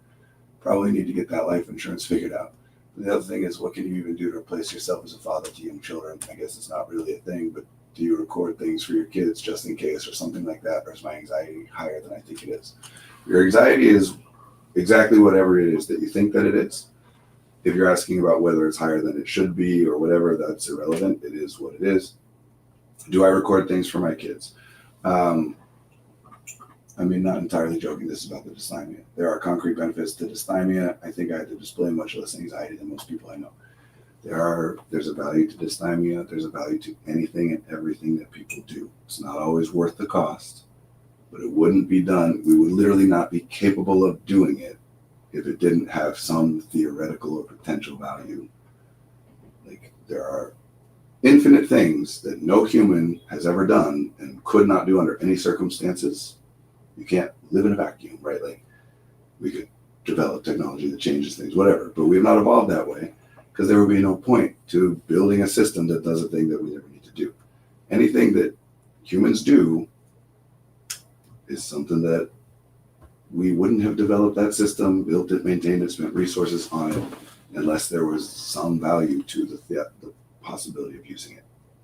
Probably need to get that life insurance figured out. The other thing is, what can you even do to replace yourself as a father to young children? I guess it's not really a thing, but do you record things for your kids just in case or something like that? Or is my anxiety higher than I think it is? Your anxiety is exactly whatever it is that you think that it is. If you're asking about whether it's higher than it should be or whatever, that's irrelevant. It is what it is. Do I record things for my kids? Not entirely joking. This is about the dysthymia. There are concrete benefits to dysthymia. I think I had to display much less anxiety than most people I know. There's a value to dysthymia. There's a value to anything and everything that people do. It's not always worth the cost, but it wouldn't be done. We would literally not be capable of doing it if it didn't have some theoretical or potential value. Like, there are infinite things that no human has ever done and could not do under any circumstances. You can't live in a vacuum, right? Like, we could develop technology that changes things, whatever, but we have not evolved that way, because there would be no point to building a system that does a thing that we never need to do. Anything that humans do is something that we wouldn't have developed that system, built it, maintained it, spent resources on it, unless there was some value to the possibility of using it.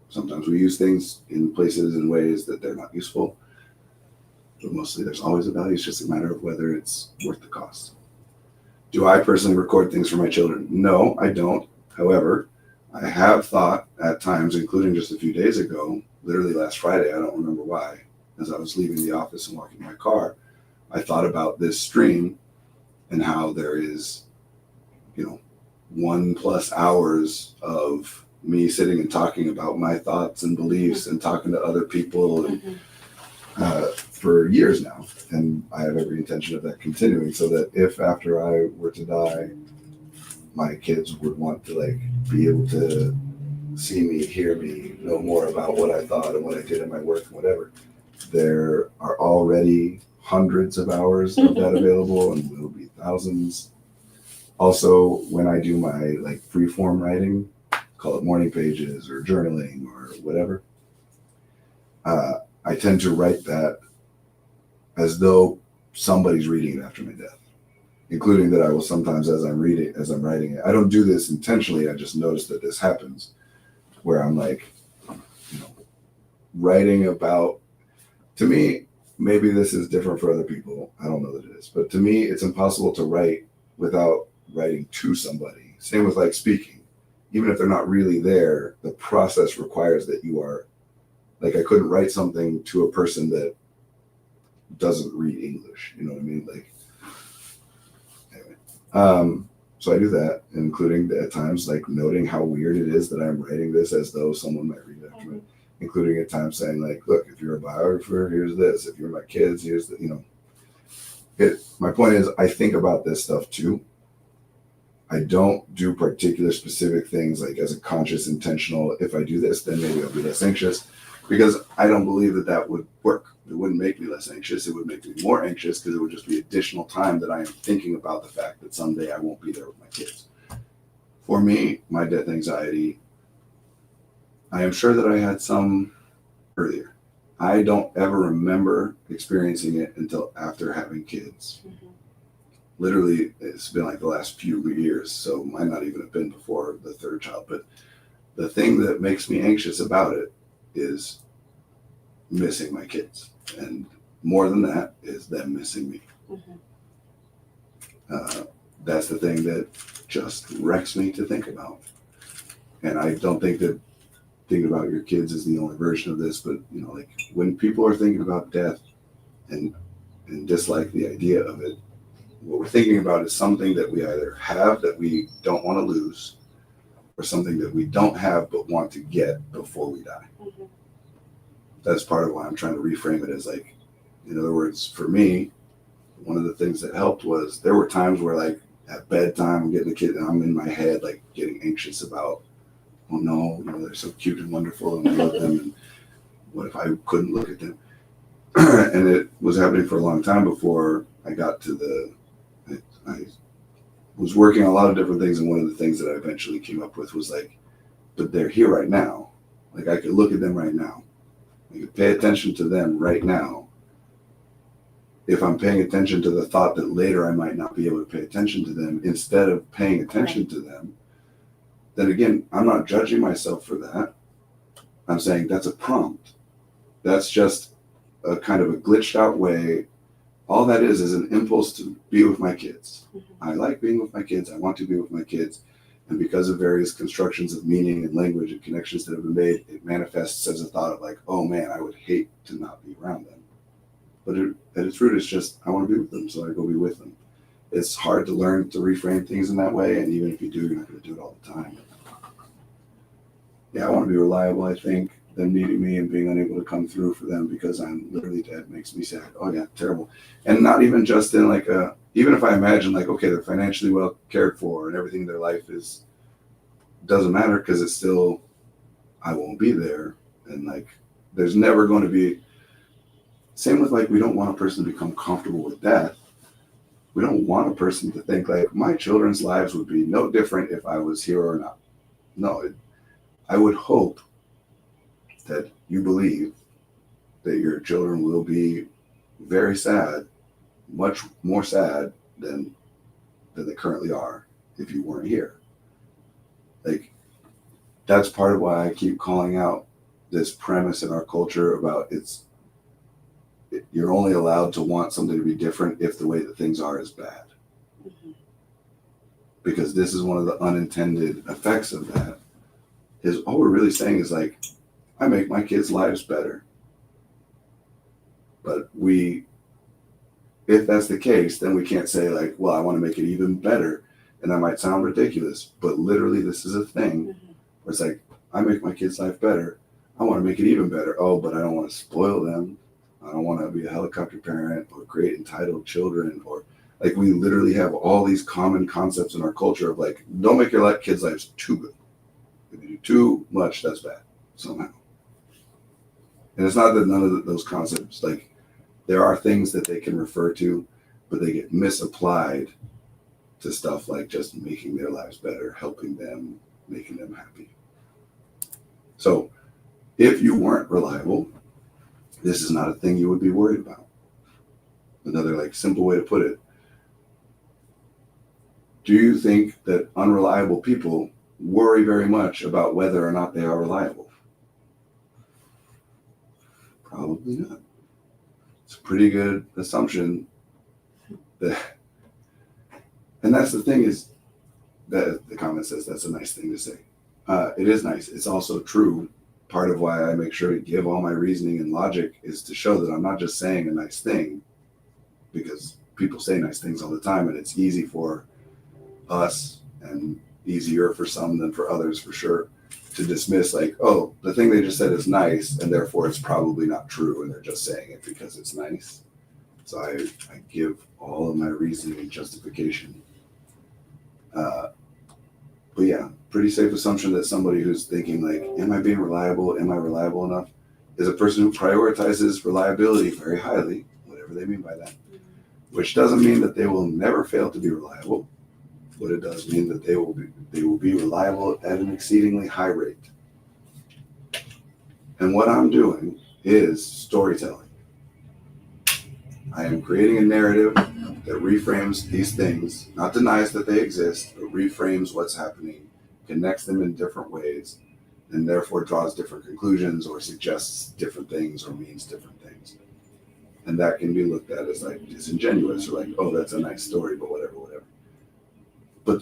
Sometimes we use things in places and ways that they're not useful, but mostly there's always a value. It's just a matter of whether it's worth the cost. Do I personally record things for my children? No, I don't. However, I have thought at times, including just a few days ago, literally last Friday, I don't remember why, as I was leaving the office and walking my car, I thought about this stream and how there is, 1+ hours of me sitting and talking about my thoughts and beliefs and talking to other people and for years now. And I have every intention of that continuing, so that if after I were to die, my kids would want to be able to see me, hear me, know more about what I thought and what I did in my work and whatever. There are already hundreds of hours of that available, and will be thousands. Also, when I do my free form writing, call it morning pages or journaling or whatever, I tend to write that as though somebody's reading it after my death, including that I will sometimes, as I'm writing it, I don't do this intentionally. I just notice that this happens, where I'm writing about, to me, maybe this is different for other people. I don't know that it is, but to me, it's impossible to write without writing to somebody. Same with speaking. Even if they're not really there, the process requires that you are, I couldn't write something to a person that doesn't read English. You know what I mean? Anyway. So I do that, including at times noting how weird it is that I'm writing this as though someone might read it after me, including at times saying look, if you're a biographer, here's this. If you're my kids, here's the, my point is, I think about this stuff too. I don't do particular specific things as a conscious, intentional, if I do this, then maybe I'll be less anxious, because I don't believe that would work. It wouldn't make me less anxious. It would make me more anxious, because it would just be additional time that I am thinking about the fact that someday I won't be there with my kids. For me, my death anxiety, I am sure that I had some earlier. I don't ever remember experiencing it until after having kids. Mm-hmm. Literally, it's been the last few years, so might not even have been before the third child. But the thing that makes me anxious about it is missing my kids. And more than that is them missing me. Mm-hmm. That's the thing that just wrecks me to think about. And I don't think that thinking about your kids is the only version of this, but when people are thinking about death and dislike the idea of it, What we're thinking about is something that we either have that we don't want to lose, or something that we don't have but want to get before we die. Mhm. That's part of why I'm trying to reframe it as like, in other words, for me, one of the things that helped was there were times where like at bedtime I'm getting a kid and I'm in my head like getting anxious about, oh no, they're so cute and wonderful and I love them, and what if I couldn't look at them? And it was happening for a long time before I got to I was working on a lot of different things, and one of the things that I eventually came up with was like, but they're here right now. Like I could look at them right now. I could pay attention to them right now. If I'm paying attention to the thought that later I might not be able to pay attention to them, instead of paying attention to them, then again, I'm not judging myself for that. I'm saying that's a prompt. That's just a kind of a glitched out way. All that is an impulse to be with my kids. Mm-hmm. I like being with my kids. I want to be with my kids. And because of various constructions of meaning and language and connections that have been made, it manifests as a thought of like, oh man, I would hate to not be around them. But at its root, it's just, I want to be with them, so I go be with them. It's hard to learn to reframe things in that way. And even if you do, you're not going to do it all the time. Yeah, I want to be reliable, I think. Them needing me and being unable to come through for them because I'm literally dead makes me sad. Oh yeah, terrible. And not even just in like even if I imagine like, okay, they're financially well cared for and everything in their life doesn't matter because it's still, I won't be there. And like, there's never going to be, same with like, we don't want a person to become comfortable with death. We don't want a person to think like my children's lives would be no different if I was here or not. No, I would hope that you believe that your children will be very sad, much more sad than they currently are if you weren't here. Like, that's part of why I keep calling out this premise in our culture about you're only allowed to want something to be different if the way that things are is bad. Mm-hmm. Because this is one of the unintended effects of that, is all we're really saying is like, I make my kids' lives better. But if that's the case, then we can't say like, well, I want to make it even better. And that might sound ridiculous, but literally this is a thing where it's like, I make my kids' life better. I want to make it even better. Oh, but I don't want to spoil them. I don't want to be a helicopter parent or create entitled children, or like we literally have all these common concepts in our culture of like, don't make your kids' lives too good. If you do too much, that's bad somehow. And it's not that none of those concepts, like there are things that they can refer to, but they get misapplied to stuff like just making their lives better, helping them, making them happy. So if you weren't reliable, this is not a thing you would be worried about. Another like simple way to put it. Do you think that unreliable people worry very much about whether or not they are reliable? Probably not. It's a pretty good assumption that, and that's the thing is that the comment says that's a nice thing to say. It is nice. It's also true. Part of why I make sure to give all my reasoning and logic is to show that I'm not just saying a nice thing, because people say nice things all the time and it's easy for us and easier for some than for others for sure to dismiss like, oh, the thing they just said is nice and therefore it's probably not true and they're just saying it because it's nice. So I give all of my reasoning and justification. But yeah, pretty safe assumption that somebody who's thinking like, am I being reliable? Am I reliable enough? Is a person who prioritizes reliability very highly, whatever they mean by that, which doesn't mean that they will never fail to be reliable. But it does mean that they will be reliable at an exceedingly high rate. And what I'm doing is storytelling. I am creating a narrative that reframes these things, not denies that they exist, but reframes what's happening, connects them in different ways, and therefore draws different conclusions or suggests different things or means different things. And that can be looked at as like disingenuous or like, oh, that's a nice story, but whatever. But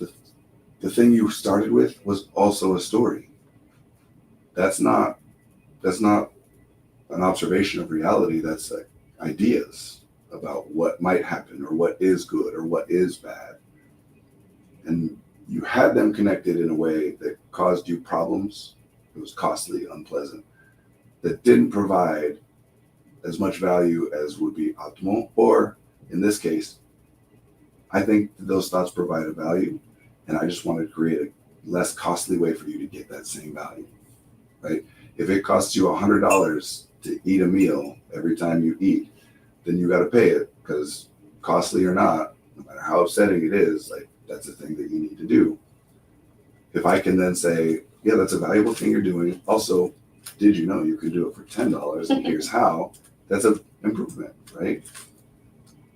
the thing you started with was also a story. That's not an observation of reality. That's like ideas. about what might happen or what is good or what is bad. And you had them connected in a way that caused you problems. It was costly, unpleasant, that didn't provide as much value as would be optimal. Or in this case, I think those thoughts provide a value, and I just want to create a less costly way for you to get that same value, right? If it costs you $100 to eat a meal every time you eat, then you got to pay it, because costly or not, no matter how upsetting it is, like, that's a thing that you need to do. If I can then say, yeah, that's a valuable thing you're doing. Also, did you know you can do it for $10 and here's how? That's an improvement, right?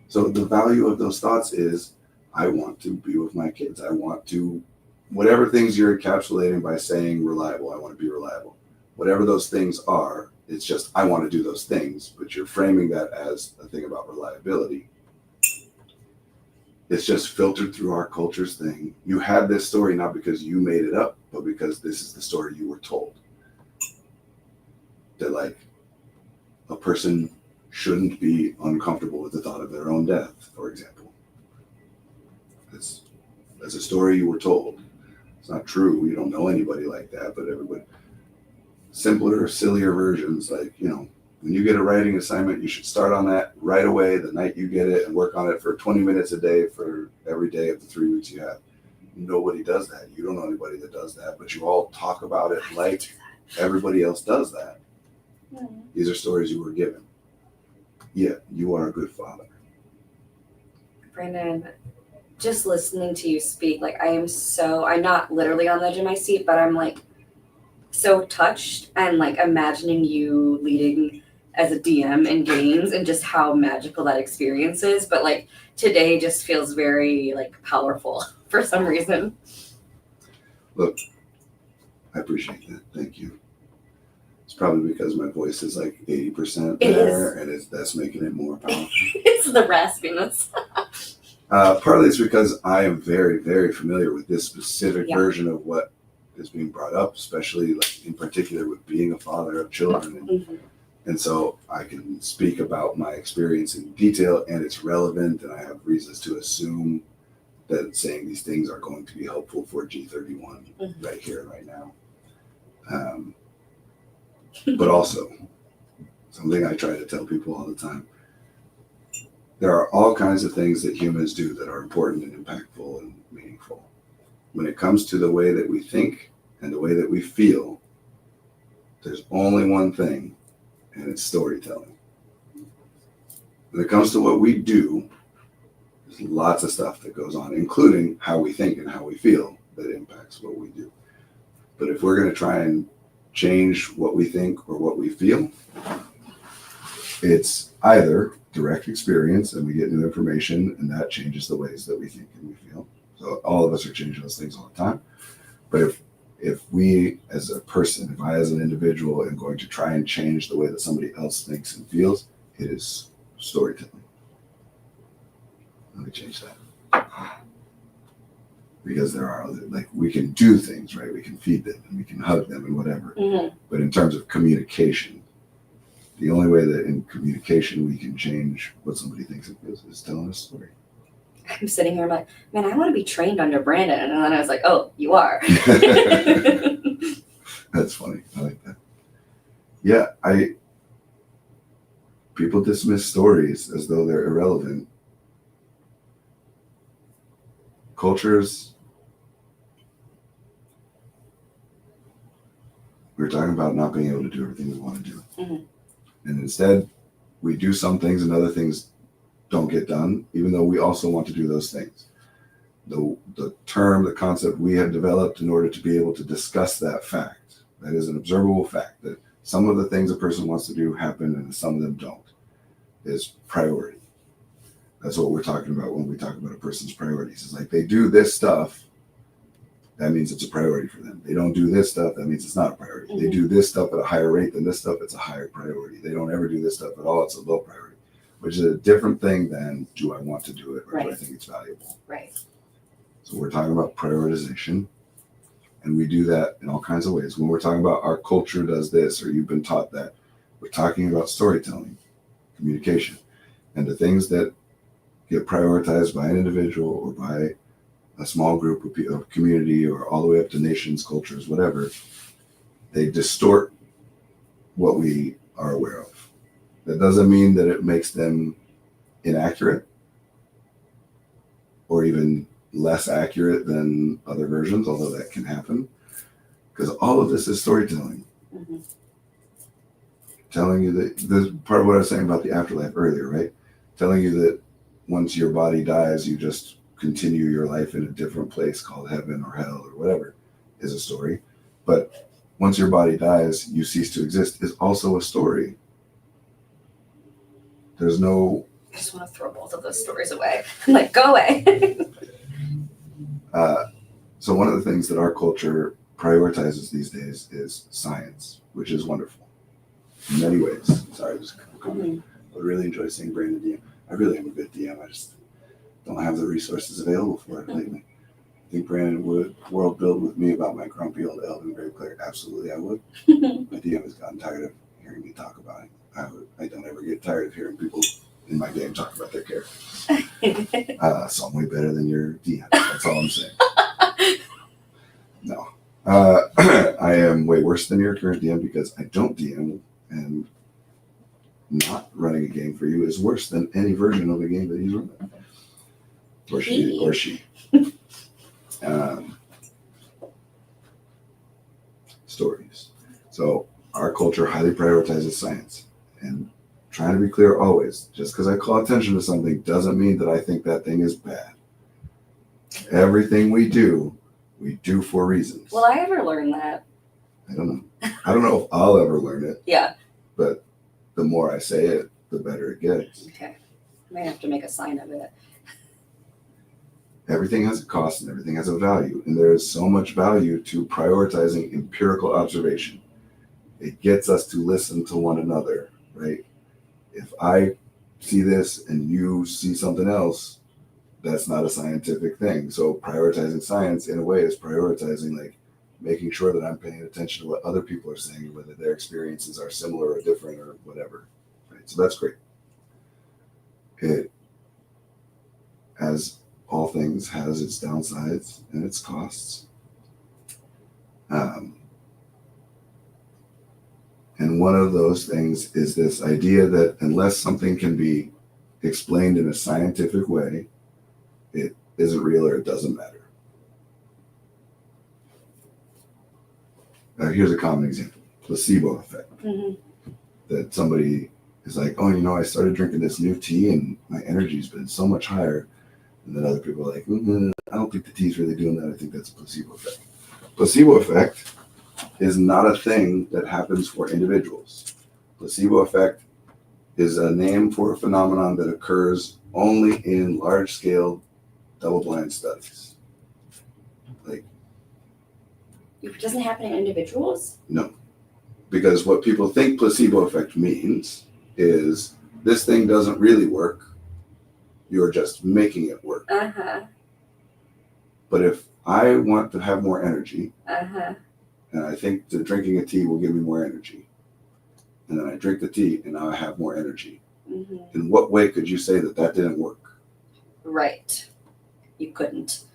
So the value of those thoughts is, I want to be with my kids. I want to, whatever things you're encapsulating by saying reliable, I want to be reliable. Whatever those things are, it's just, I want to do those things, but you're framing that as a thing about reliability. It's just filtered through our culture's thing. You had this story not because you made it up, but because this is the story you were told. That, like, a person shouldn't be uncomfortable with the thought of their own death, for example. That's a story you were told. It's not true. You don't know anybody like that, but everybody. Simpler, sillier versions, like, when you get a writing assignment, you should start on that right away the night you get it and work on it for 20 minutes a day for every day of the 3 weeks you have. Nobody does that. You don't know anybody that does that, but you all talk about it like everybody else does that. These are stories you were given. Yeah, you are a good father. Brandon, just listening to you speak, like, I'm not literally on the edge of my seat, but I'm like so touched, and like imagining you leading as a DM in games and just how magical that experience is. But like today just feels very like powerful for some reason. Look, I appreciate that. Thank you. It's probably because my voice is like 80% there, and that's making it more powerful. It's the raspiness. Partly it's because I am very, very familiar with this specific version of what is being brought up, especially like in particular with being a father of children. And so I can speak about my experience in detail, and it's relevant, and I have reasons to assume that saying these things are going to be helpful for G31 right here and right now. But also, something I try to tell people all the time, there are all kinds of things that humans do that are important and impactful and meaningful. When it comes to the way that we think and the way that we feel, there's only one thing, and it's storytelling. When it comes to what we do, there's lots of stuff that goes on, including how we think and how we feel, that impacts what we do. But if we're going to try and change what we think or what we feel, it's either direct experience and we get new information and that changes the ways that we think and we feel. So all of us are changing those things all the time. But if we as a person, if I as an individual am going to try and change the way that somebody else thinks and feels, it is storytelling. Let me change that. Because there are other, like, we can do things, right? We can feed them and we can hug them and whatever. But in terms of communication, the only way that in communication we can change what somebody thinks and feels is telling a story. I'm sitting here, I'm like, man, I want to be trained under Brandon. And then I was like, oh, you are. That's funny. I like that. Yeah, people dismiss stories as though they're irrelevant. Cultures, we're talking about not being able to do everything we want to do. And instead, we do some things and other things don't get done, even though we also want to do those things. The term, the concept we have developed in order to be able to discuss that fact, that is an observable fact, that some of the things a person wants to do happen and some of them don't, is priority. That's what we're talking about when we talk about a person's priorities. It's like they do this stuff, that means it's a priority for them. They don't do this stuff, that means it's not a priority. They do this stuff at a higher rate than this stuff, it's a higher priority. They don't ever do this stuff at all, it's a low priority, which is a different thing than do I want to do it or do I think it's valuable? Right. So we're talking about prioritization, and we do that in all kinds of ways. When we're talking about our culture does this, or you've been taught that, we're talking about storytelling, communication. And the things that get prioritized by an individual or by a small group of community or all the way up to nations, cultures, whatever, they distort what we are aware of. That doesn't mean that it makes them inaccurate or even less accurate than other versions, although that can happen. Because all of this is storytelling. Mm-hmm. Telling you that, this part of what I was saying about the afterlife earlier, right? Telling you that once your body dies, you just continue your life in a different place called heaven or hell or whatever is a story. But once your body dies, you cease to exist is also a story. There's no... I just want to throw both of those stories away. I'm like, go away. So one of the things that our culture prioritizes these days is science, which is wonderful in many ways. Sorry, I was coming. I really enjoy seeing Brandon DM. I really am a good DM. I just don't have the resources available for it lately. I think Brandon would world build with me about my grumpy old elven grave cleric. Absolutely, I would. My DM has gotten tired of hearing me talk about it. I don't ever get tired of hearing people in my game talk about their characters. So I'm way better than your DM. That's all I'm saying. No. I am way worse than your current DM because I don't DM, and not running a game for you is worse than any version of a game that he's running. Or she. Stories. So our culture highly prioritizes science. And trying to be clear always, just because I call attention to something doesn't mean that I think that thing is bad. Everything we do for reasons. Will I ever learn that? I don't know. I don't know if I'll ever learn it. Yeah. But the more I say it, the better it gets. Okay. I might have to make a sign of it. Everything has a cost and everything has a value. And there is so much value to prioritizing empirical observation. It gets us to listen to one another, right? If I see this and you see something else, that's not a scientific thing. So prioritizing science in a way is prioritizing, like, making sure that I'm paying attention to what other people are saying, whether their experiences are similar or different or whatever. Right? So that's great. It, as all things, has its downsides and its costs. And one of those things is this idea that unless something can be explained in a scientific way, it isn't real or it doesn't matter. Here's a common example: placebo effect. Mm-hmm. That somebody is like, oh, I started drinking this new tea and my energy's been so much higher. And then other people are like, I don't think the tea's really doing that. I think that's a placebo effect. Placebo effect is not a thing that happens for individuals. Placebo effect is a name for a phenomenon that occurs only in large-scale double-blind studies. Like, it doesn't happen in individuals? No. Because what people think placebo effect means is this thing doesn't really work. You're just making it work. Uh-huh. But if I want to have more energy, uh-huh, and I think that drinking a tea will give me more energy, and then I drink the tea and now I have more energy, mm-hmm. In what way could you say that didn't work? Right. You couldn't.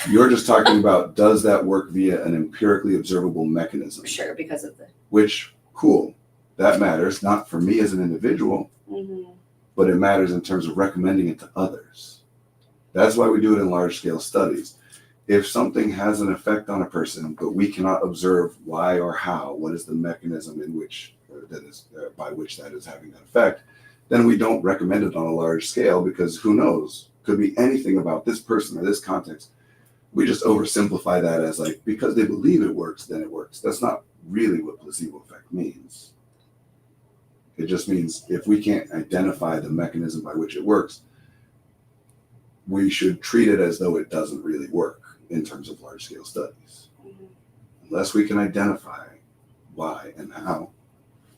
You're just talking about, does that work via an empirically observable mechanism? Sure, because of the... Which, cool. That matters, not for me as an individual, mm-hmm. but it matters in terms of recommending it to others. That's why we do it in large-scale studies. If something has an effect on a person, but we cannot observe why or how, what is the mechanism in which by which that is having that effect, then we don't recommend it on a large scale, because who knows? Could be anything about this person or this context. We just oversimplify that as like, because they believe it works, then it works. That's not really what placebo effect means. It just means if we can't identify the mechanism by which it works, we should treat it as though it doesn't really work in terms of large-scale studies. Mm-hmm. Unless we can identify why and how,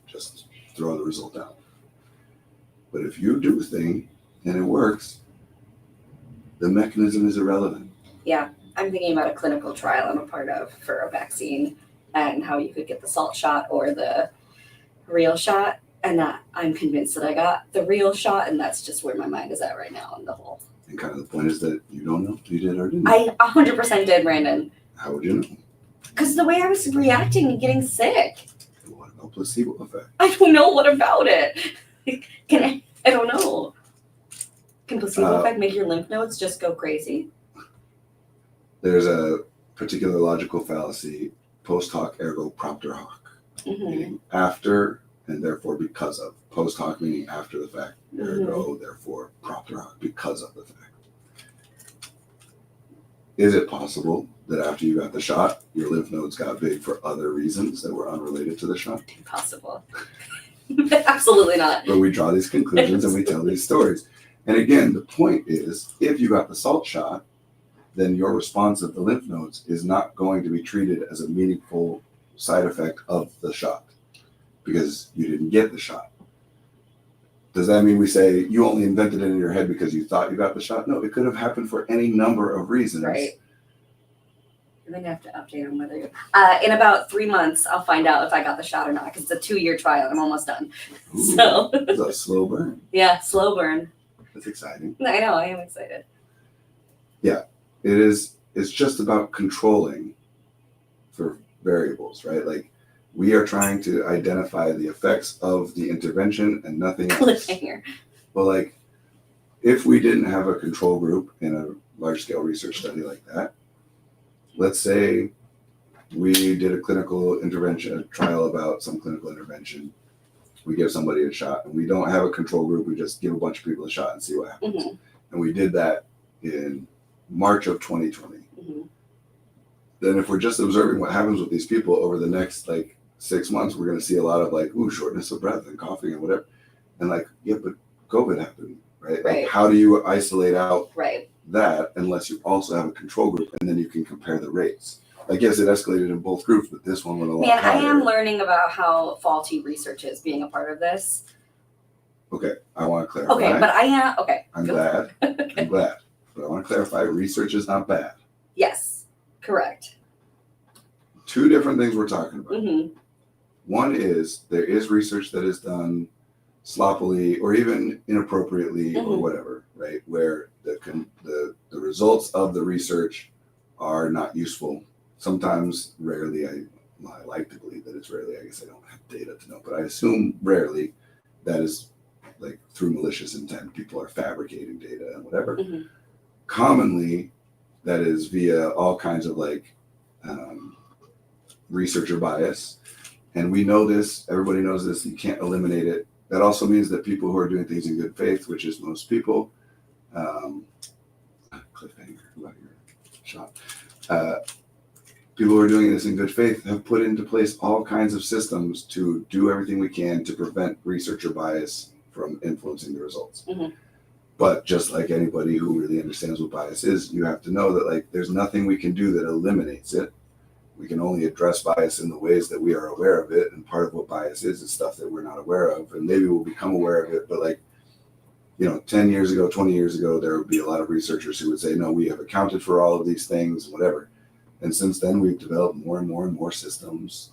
just throw the result out. But if you do a thing and it works, the mechanism is irrelevant. Yeah, I'm thinking about a clinical trial I'm a part of for a vaccine and how you could get the salt shot or the real shot. and that I'm convinced that I got the real shot, and that's just where my mind is at right now in the whole. And kind of the point is that you don't know if you did or didn't. I 100% did, Brandon. How would you know? Because the way I was reacting and getting sick. What about placebo effect? I don't know what about it. I don't know. Can placebo effect make your lymph nodes just go crazy? There's a particular logical fallacy, post hoc ergo propter hoc, meaning after and therefore because of. Post hoc meaning after the fact, ergo therefore propter hoc, because of the fact. Is it possible that after you got the shot, your lymph nodes got big for other reasons that were unrelated to the shot? Impossible. Absolutely not. But we draw these conclusions and we tell these stories. And again, the point is, if you got the salt shot, then your response of the lymph nodes is not going to be treated as a meaningful side effect of the shot because you didn't get the shot. Does that mean we say you only invented it in your head because you thought you got the shot? No, it could have happened for any number of reasons. Right. You're going to have to update on whether you. In about 3 months, I'll find out if I got the shot or not because it's a 2-year trial. I'm almost done. Ooh, so. It's a slow burn. Yeah, slow burn. That's exciting. I know, I am excited. Yeah, it is. It's just about controlling for variables, right? Like we are trying to identify the effects of the intervention and nothing else. Cliffhanger. Well, like if we didn't have a control group in a large scale research study like that, let's say we did a clinical intervention, a trial about some clinical intervention. We give somebody a shot and we don't have a control group. We just give a bunch of people a shot and see what happens. And we did that in March of 2020. Then if we're just observing what happens with these people over the next like 6 months, we're going to see a lot of like, ooh, shortness of breath and coughing and whatever. And like, yeah, but COVID happened, right? Like, how do you isolate out that unless you also have a control group and then you can compare the rates? I guess it escalated in both groups, but this one went a lot higher. I am learning about how faulty research is being a part of this. Okay, I want to clarify. Okay, but I am, okay. I'm glad. I'm glad. But I want to clarify, research is not bad. Yes, correct. 2 different things we're talking about. One is there is research that is done sloppily or even inappropriately or whatever, right? Where the results of the research are not useful. Sometimes, rarely, I like to believe that it's rarely. I guess I don't have data to know, but I assume rarely that is like through malicious intent. People are fabricating data and whatever. Commonly, that is via all kinds of like researcher bias. And we know this, everybody knows this, you can't eliminate it. That also means that people who are doing things in good faith, which is most people, cliffhanger about your shot. People who are doing this in good faith have put into place all kinds of systems to do everything we can to prevent researcher bias from influencing the results. But just like anybody who really understands what bias is, you have to know that like there's nothing we can do that eliminates it. We can only address bias in the ways that we are aware of it. And part of what bias is stuff that we're not aware of. And maybe we'll become aware of it. But like, 10 years ago, 20 years ago, there would be a lot of researchers who would say, no, we have accounted for all of these things, whatever. And since then, we've developed more and more and more systems.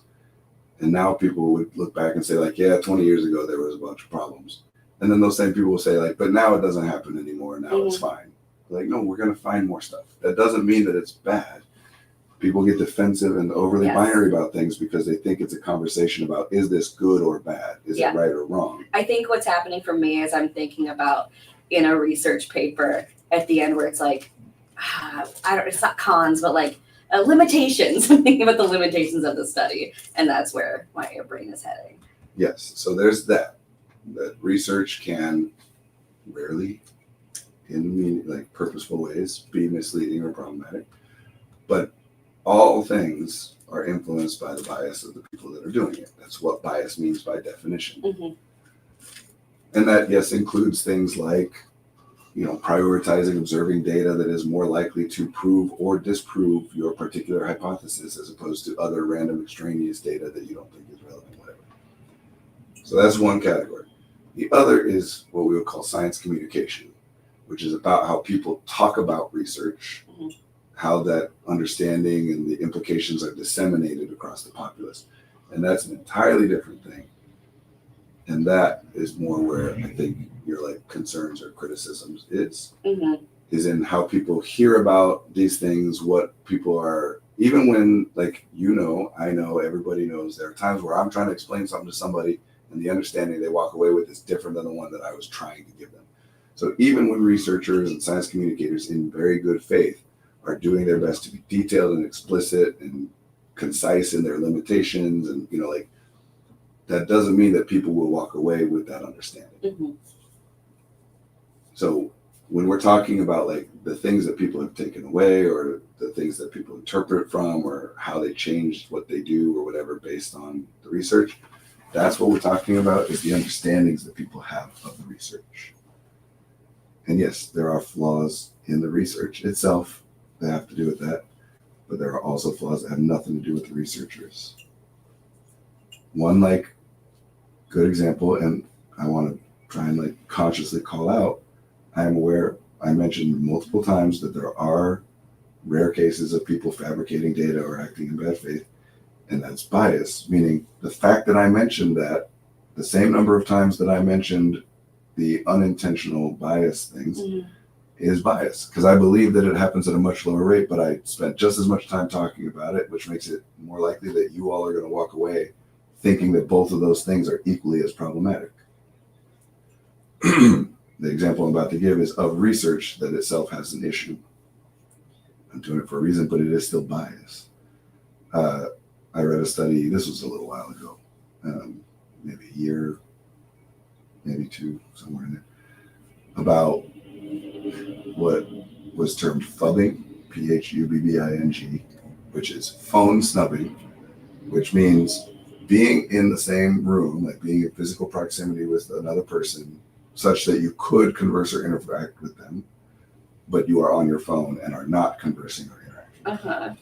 And now people would look back and say like, yeah, 20 years ago, there was a bunch of problems. And then those same people will say like, but now it doesn't happen anymore. Now it's fine. Like, no, we're going to find more stuff. That doesn't mean that it's bad. People get defensive and overly binary about things because they think it's a conversation about, is this good or bad? Is it right or wrong? I think what's happening for me is I'm thinking about in a research paper at the end where it's like, it's not cons, but like limitations. I'm thinking about the limitations of the study. And that's where my brain is heading. Yes. So there's that research can rarely in like purposeful ways be misleading or problematic, but all things are influenced by the bias of the people that are doing it. That's what bias means by definition. And that, yes, includes things like, prioritizing observing data that is more likely to prove or disprove your particular hypothesis as opposed to other random extraneous data that you don't think is relevant, whatever. So that's one category. The other is what we would call science communication, which is about how people talk about research, how that understanding and the implications are disseminated across the populace. And that's an entirely different thing And that is more where I think your like concerns or criticisms is in how people hear about these things, what people are, even when, like, I know, everybody knows, there are times where I'm trying to explain something to somebody and the understanding they walk away with is different than the one that I was trying to give them. So even when researchers and science communicators in very good faith are doing their best to be detailed and explicit and concise in their limitations, and like, that doesn't mean that people will walk away with that understanding. So when we're talking about like the things that people have taken away or the things that people interpret from or how they changed what they do or whatever based on the research, that's what we're talking about, is the understandings that people have of the research. And yes, there are flaws in the research itself that have to do with that, but there are also flaws that have nothing to do with the researchers. One like good example, and I want to try and like consciously call out, I am aware, I mentioned multiple times that there are rare cases of people fabricating data or acting in bad faith, and that's bias, meaning the fact that I mentioned that the same number of times that I mentioned the unintentional bias things is bias, because I believe that it happens at a much lower rate, but I spent just as much time talking about it, which makes it more likely that you all are going to walk away thinking that both of those things are equally as problematic. The example I'm about to give is of research that itself has an issue. I'm doing it for a reason, but it is still bias. I read a study, this was a little while ago, maybe a year, maybe two, somewhere in there, about what was termed phubbing, Phubbing, which is phone snubbing, which means being in the same room, like being in physical proximity with another person, such that you could converse or interact with them, but you are on your phone and are not conversing or interacting.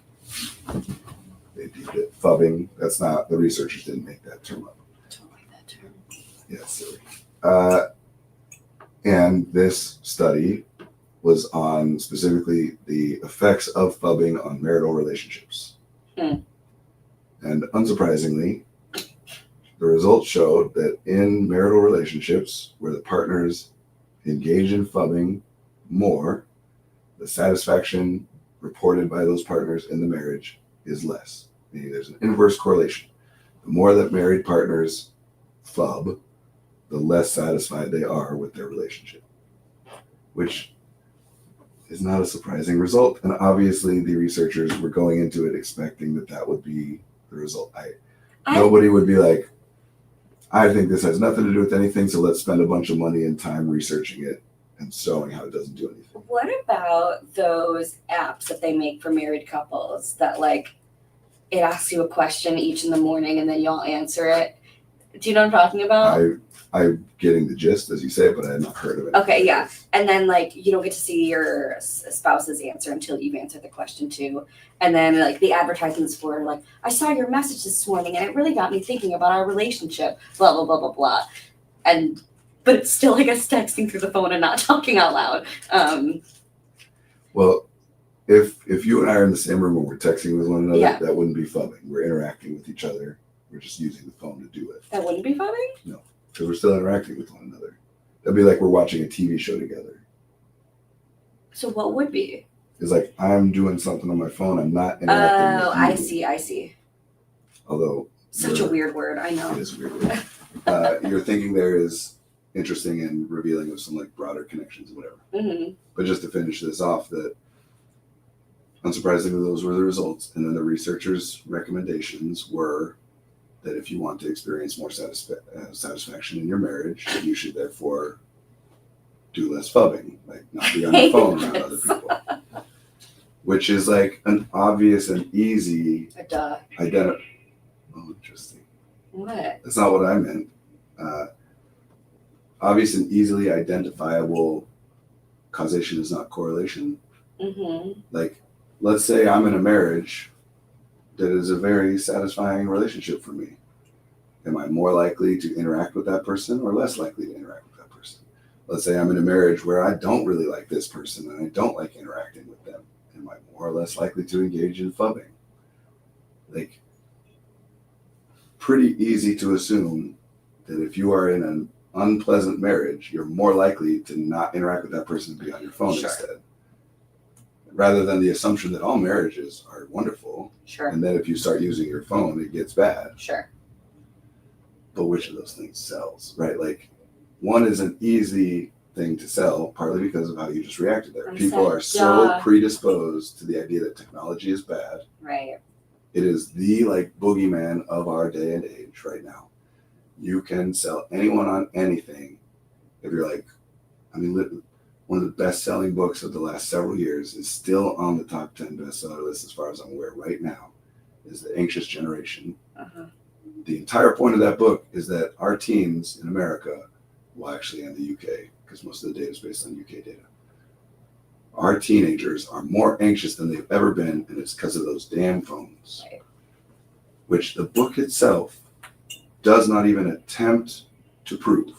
They deemed it phubbing. That's not, the researchers didn't make that term up. I don't like that term. Yeah, it's silly. And this study was on specifically the effects of phubbing on marital relationships. And unsurprisingly, the results showed that in marital relationships where the partners engage in phubbing more, the satisfaction reported by those partners in the marriage is less. Meaning there's an inverse correlation. The more that married partners phub, the less satisfied they are with their relationship, which is not a surprising result. And obviously the researchers were going into it expecting that that would be the result. Nobody would be like, I think this has nothing to do with anything, so let's spend a bunch of money and time researching it and showing how it doesn't do anything. What about those apps that they make for married couples that like it asks you a question each in the morning and then you all answer it? Do you know what I'm talking about? I'm getting the gist, as you say, but I had not heard of it. Okay, yeah. And then like you don't get to see your spouse's answer until you've answered the question too. And then like the advertisements for like, I saw your message this morning and it really got me thinking about our relationship, blah, blah, blah, blah, blah. But it's still like us texting through the phone and not talking out loud. Well, if you and I are in the same room and we're texting with one another, Yeah. that wouldn't be phubbing. We're interacting with each other. We're just using the phone to do it. That wouldn't be phubbing? No, because we're still interacting with one another. That'd be like we're watching a TV show together. So what would be? It's like I'm doing something on my phone. I'm not interacting with you. I see. Although Such a weird word, I know. It is a weird word. You're thinking there is interesting and revealing of some like broader connections or whatever. But just to finish this off, that unsurprisingly, those were the results. And then the researchers' recommendations were that if you want to experience more satisfaction in your marriage, you should therefore do less phubbing, like not be on your phone around other people. Which is like an obvious and easy identity. Oh, interesting. What? That's not what I meant. Obvious and easily identifiable causation is not correlation. Like, let's say I'm in a marriage that is a very satisfying relationship for me. Am I more likely to interact with that person or less likely to interact with that person? Let's say I'm in a marriage where I don't really like this person and I don't like interacting with them. Am I more or less likely to engage in phubbing? Like, pretty easy to assume that if you are in an unpleasant marriage, you're more likely to not interact with that person and be on your phone Sure. instead. Rather than the assumption that all marriages are wonderful, Sure. and then if you start using your phone, it gets bad. Sure. But which of those things sells, right? Like, one is an easy thing to sell, partly because of how you just reacted there. I'm People saying, are so duh. predisposed to the idea that technology is bad. Right. It is the like boogeyman of our day and age right now. You can sell anyone on anything. If you're like, I mean, one of the best-selling books of the last several years is still on the top 10 bestseller list as far as I'm aware right now, is The Anxious Generation. Uh-huh. The entire point of that book is that our teens in America, well, actually in the UK, because most of the data is based on UK data, our teenagers are more anxious than they've ever been, and it's because of those damn phones. Right. Which the book itself does not even attempt to prove.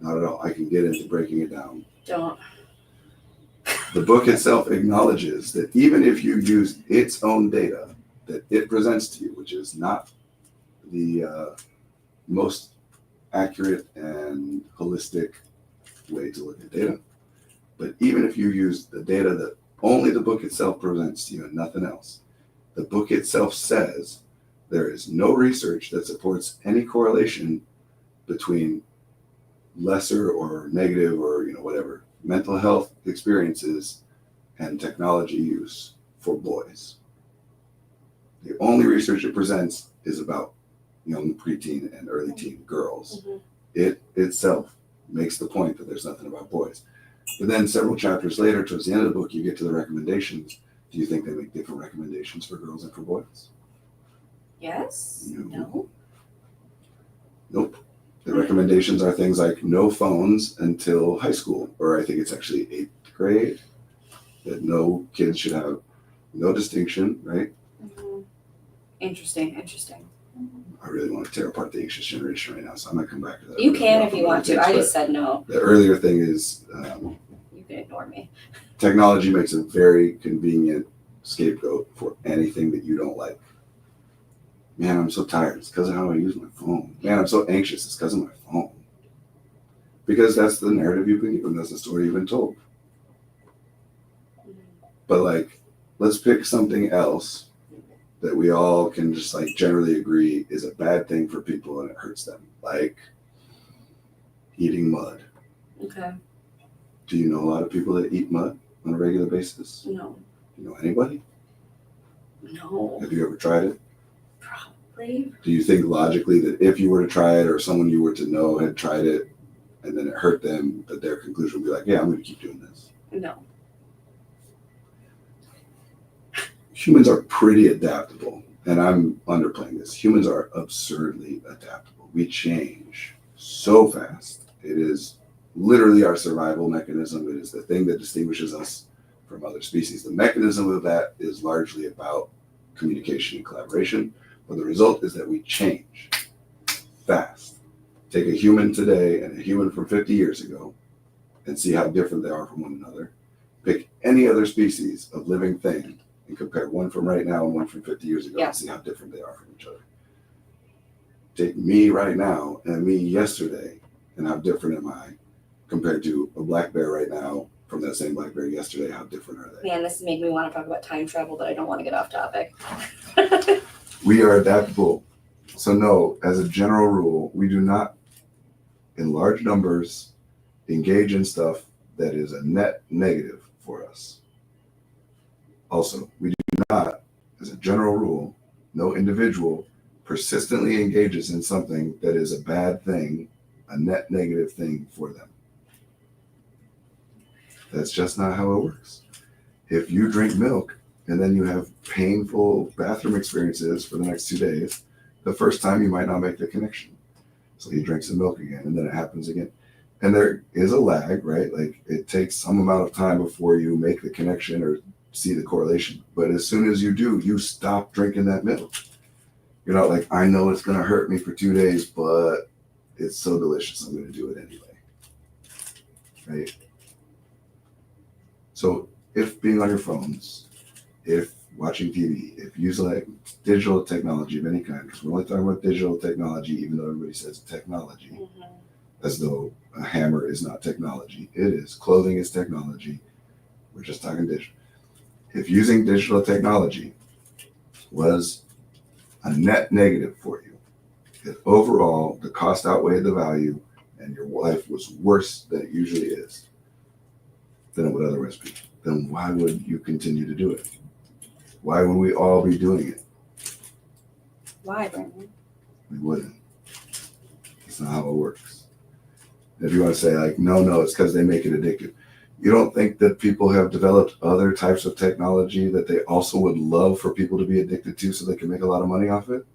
Not at all. I can get into breaking it down. Don't. The book itself acknowledges that even if you use its own data that it presents to you, which is not the most accurate and holistic way to look at data, but even if you use the data that only the book itself presents to you and nothing else, the book itself says there is no research that supports any correlation between lesser or negative or whatever mental health experiences and technology use for boys. The only research it presents is about young preteen and early teen girls. Mm-hmm. It itself makes the point that there's nothing about boys. But then several chapters later, towards the end of the book, you get to the recommendations. Do you think they make different recommendations for girls and for boys? Yes? No. Nope. The recommendations are things like no phones until high school, or I think it's actually 8th grade, that no kids should have no distinction, right? Mm-hmm. Interesting. I really want to tear apart the anxious generation right now, so I might come back to that. You can if you want to. I just said no. The earlier thing is you can ignore me. Technology makes a very convenient scapegoat for anything that you don't like. Man, I'm so tired. It's because of how I use my phone. Man, I'm so anxious. It's because of my phone. Because that's the narrative you've been given. That's the story you've been told. But like, let's pick something else that we all can just like generally agree is a bad thing for people and it hurts them. Like eating mud. Okay. Do you know a lot of people that eat mud on a regular basis? No. Do you know anybody? No. Have you ever tried it? Probably. Do you think logically that if you were to try it or someone you were to know had tried it and then it hurt them, that their conclusion would be like, yeah, I'm going to keep doing this? No. Humans are pretty adaptable, and I'm underplaying this. Humans are absurdly adaptable. We change so fast. It is literally our survival mechanism. It is the thing that distinguishes us from other species. The mechanism of that is largely about communication and collaboration, but the result is that we change fast. Take a human today and a human from 50 years ago and see how different they are from one another. Pick any other species of living thing and compare one from right now and one from 50 years ago and see how different they are from each other. Take me right now and me yesterday and how different am I compared to a black bear right now from that same black bear yesterday. How different are they? Man, this made me want to talk about time travel, but I don't want to get off topic. We are adaptable. So no, as a general rule, we do not, in large numbers, engage in stuff that is a net negative for us. Also, we do not, as a general rule, no individual persistently engages in something that is a bad thing, a net negative thing for them. That's just not how it works. If you drink milk and then you have painful bathroom experiences for the next 2 days, the first time you might not make the connection. So you drink some milk again and then it happens again. And there is a lag, right? Like it takes some amount of time before you make the connection or see the correlation. But as soon as you do, you stop drinking that milk. You're not like, I know it's going to hurt me for 2 days, but it's so delicious, I'm going to do it anyway. Right? So if being on your phones, if watching TV, if you use like digital technology of any kind, because we're only talking about digital technology, even though everybody says technology, as though a hammer is not technology. It is. Clothing is technology. We're just talking digital. If using digital technology was a net negative for you, if overall the cost outweighed the value and your life was worse than it usually is, than it would otherwise be, then why would you continue to do it? Why would we all be doing it? Why, Brandon? We wouldn't. That's not how it works. If you want to say like, no, it's because they make it addictive. You don't think that people have developed other types of technology that they also would love for people to be addicted to so they can make a lot of money off it?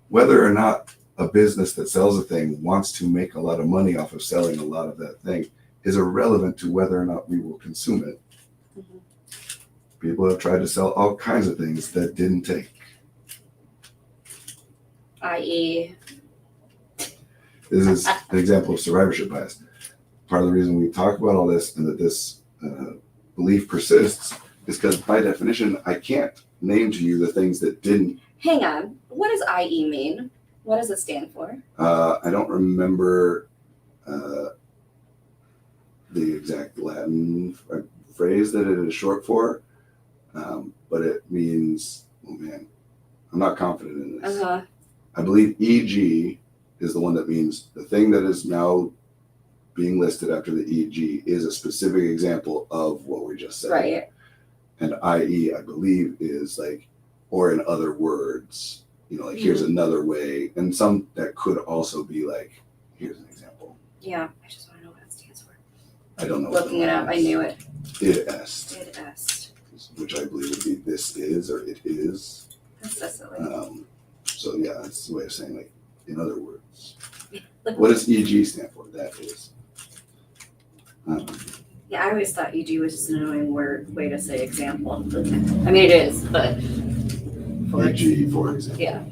Whether or not a business that sells a thing wants to make a lot of money off of selling a lot of that thing is irrelevant to whether or not we will consume it. Mm-hmm. People have tried to sell all kinds of things that didn't take. I.e. This is an example of survivorship bias. Part of the reason we talk about all this and that this belief persists is because by definition, I can't name to you the things that didn't. Hang on. What does IE mean? What does it stand for? I don't remember the exact Latin phrase that it is short for, but it means, oh man, I'm not confident in this. I believe EG is the one that means the thing that is now being listed after the EG is a specific example of what we just said. Right. And IE, I believe, is like, or in other words, like here's another way. And some that could also be like, here's an example. Yeah, I just want to know what it stands for. I don't know. Looking it up, I knew it. Id est. Id est. Which I believe would be this is or it is. That's so silly. So yeah, that's the way of saying like, in other words. What does EG stand for? That is. Yeah, I always thought EG was just an annoying way to say example. I mean, it is, but. EG, for example. Yeah.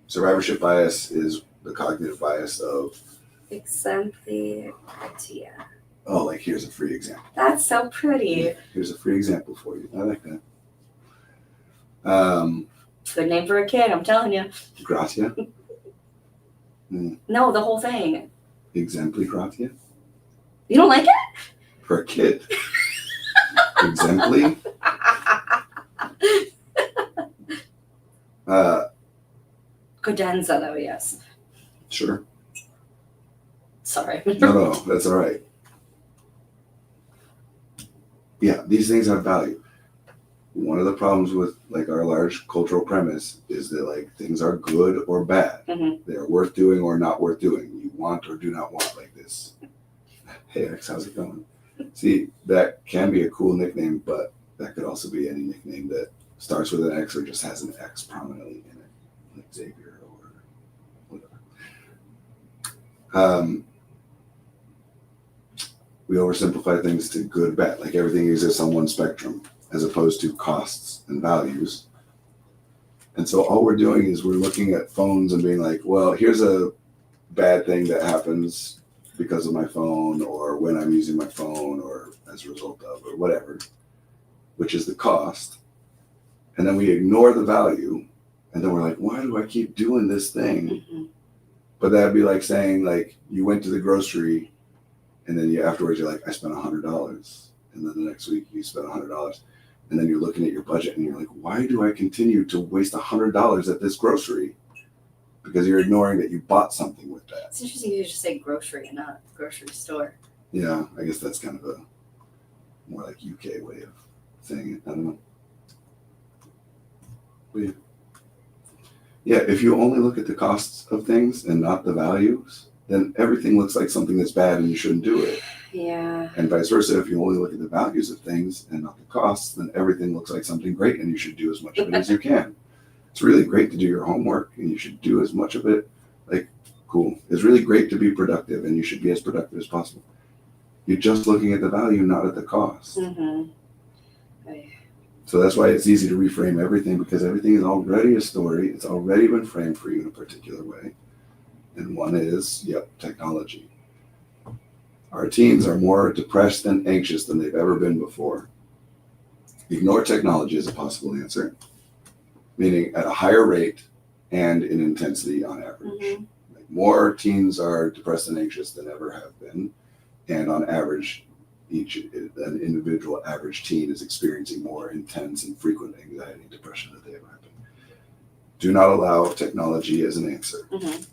Survivorship bias is the cognitive bias of. Exemplitia. Oh, like here's a free example. That's so pretty. Here's a free example for you. I like that. Good name for a kid, I'm telling you. Gratia. No, the whole thing. Exempli gratia. You don't like it? For a kid. Exempli. Cadenza, though, yes. Sure. Sorry. No, that's all right. Yeah, these things have value. One of the problems with like our large cultural premise is that like things are good or bad. Mm-hmm. They're worth doing or not worth doing. You want or do not want, like this. Hey X, how's it going? See, that can be a cool nickname, but that could also be any nickname that starts with an X or just has an X prominently in it, like Xavier or whatever. We oversimplify things to good, bad, like everything exists on one spectrum, as opposed to costs and values. And so all we're doing is we're looking at phones and being like, well, here's a bad thing that happens because of my phone or when I'm using my phone or as a result of or whatever, which is the cost. And then we ignore the value. And then we're like, why do I keep doing this thing? Mm-hmm. But that'd be like saying like you went to the grocery and then afterwards you're like, I spent $100. And then the next week you spent $100. And then you're looking at your budget and you're like, why do I continue to waste $100 at this grocery? Because you're ignoring that you bought something with that. It's interesting you just say grocery and not grocery store. Yeah, I guess that's kind of a more like UK way of saying it. I don't know. But yeah, if you only look at the costs of things and not the values, then everything looks like something that's bad and you shouldn't do it. Yeah. And vice versa, if you only look at the values of things and not the costs, then everything looks like something great and you should do as much of it as you can. It's really great to do your homework and you should do as much of it. Like, cool. It's really great to be productive and you should be as productive as possible. You're just looking at the value, not at the cost. Mm-hmm. So that's why it's easy to reframe everything, because everything is already a story. It's already been framed for you in a particular way. And one is, technology. Our teens are more depressed and anxious than they've ever been before. Ignore technology as a possible answer, meaning at a higher rate and in intensity on average. Mhm. Like more teens are depressed and anxious than ever have been, and on average, an individual average teen is experiencing more intense and frequent anxiety and depression than they ever have been. Do not allow technology as an answer. Mhm.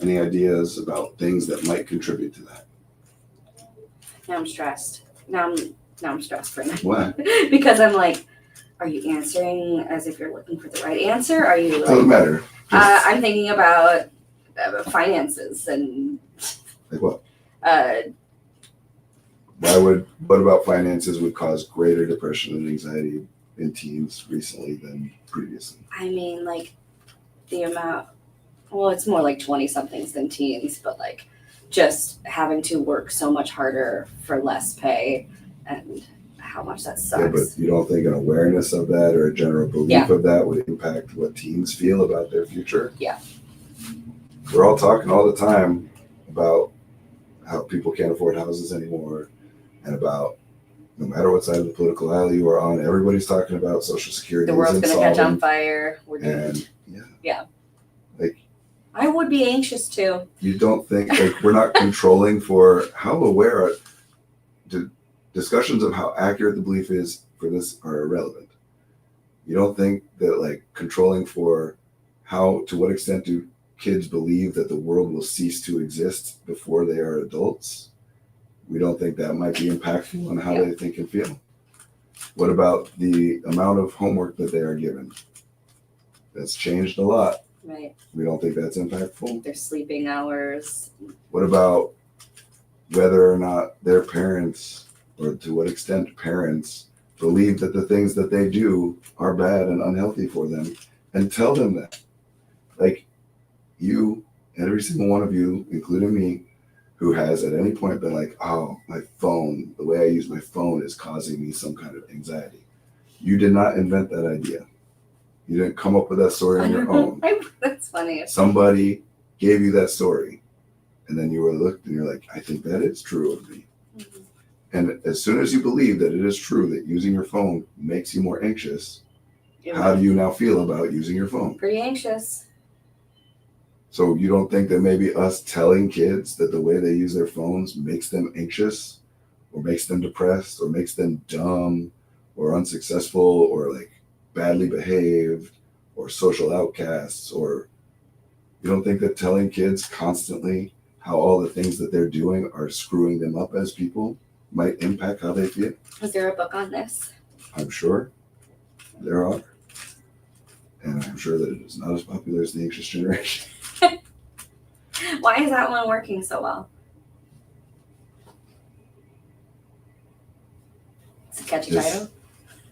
Any ideas about things that might contribute to that? Now I'm stressed. Now I'm stressed right now. What? Because I'm like, are you answering as if you're looking for the right answer? Are you Doesn't like, matter. Just, I'm thinking about finances and like what? uh, What about finances would cause greater depression and anxiety in teens recently than previously? I mean, like the amount, well, it's more like 20 somethings than teens, but like just having to work so much harder for less pay and how much that sucks. Yeah, but you don't think an awareness of that or a general belief of that would impact what teens feel about their future? Yeah. We're all talking all the time about how people can't afford houses anymore, and about no matter what side of the political aisle you are on, everybody's talking about Social Security. The world's going to catch on fire. We're And like I would be anxious too. you don't think like we're not controlling for how aware discussions of how accurate the belief is for this are irrelevant. You don't think that like controlling for how to what extent do kids believe that the world will cease to exist before they are adults? We don't think that might be impactful on how they think and feel. What about the amount of homework that they are given? That's changed a lot. Right. We don't think that's impactful. Their sleeping hours. What about whether or not their parents, or to what extent parents, believe that the things that they do are bad and unhealthy for them, and tell them that? Like you, every single one of you, including me, who has at any point been like, oh, my phone, the way I use my phone is causing me some kind of anxiety. You did not invent that idea. You didn't come up with that story on your own. That's funny. Somebody gave you that story, and then you were looked and you're like, I think that is true of me. Mm-hmm. And as soon as you believe that it is true that using your phone makes you more anxious, how do you now feel about using your phone? Pretty anxious. So you don't think that maybe us telling kids that the way they use their phones makes them anxious or makes them depressed or makes them dumb or unsuccessful or like badly behaved or social outcasts, or you don't think that telling kids constantly how all the things that they're doing are screwing them up as people might impact how they feel? Is there a book on this? I'm sure there are. And I'm sure that it is not as popular as The Anxious Generation. Why is that one working so well? It's a catchy title.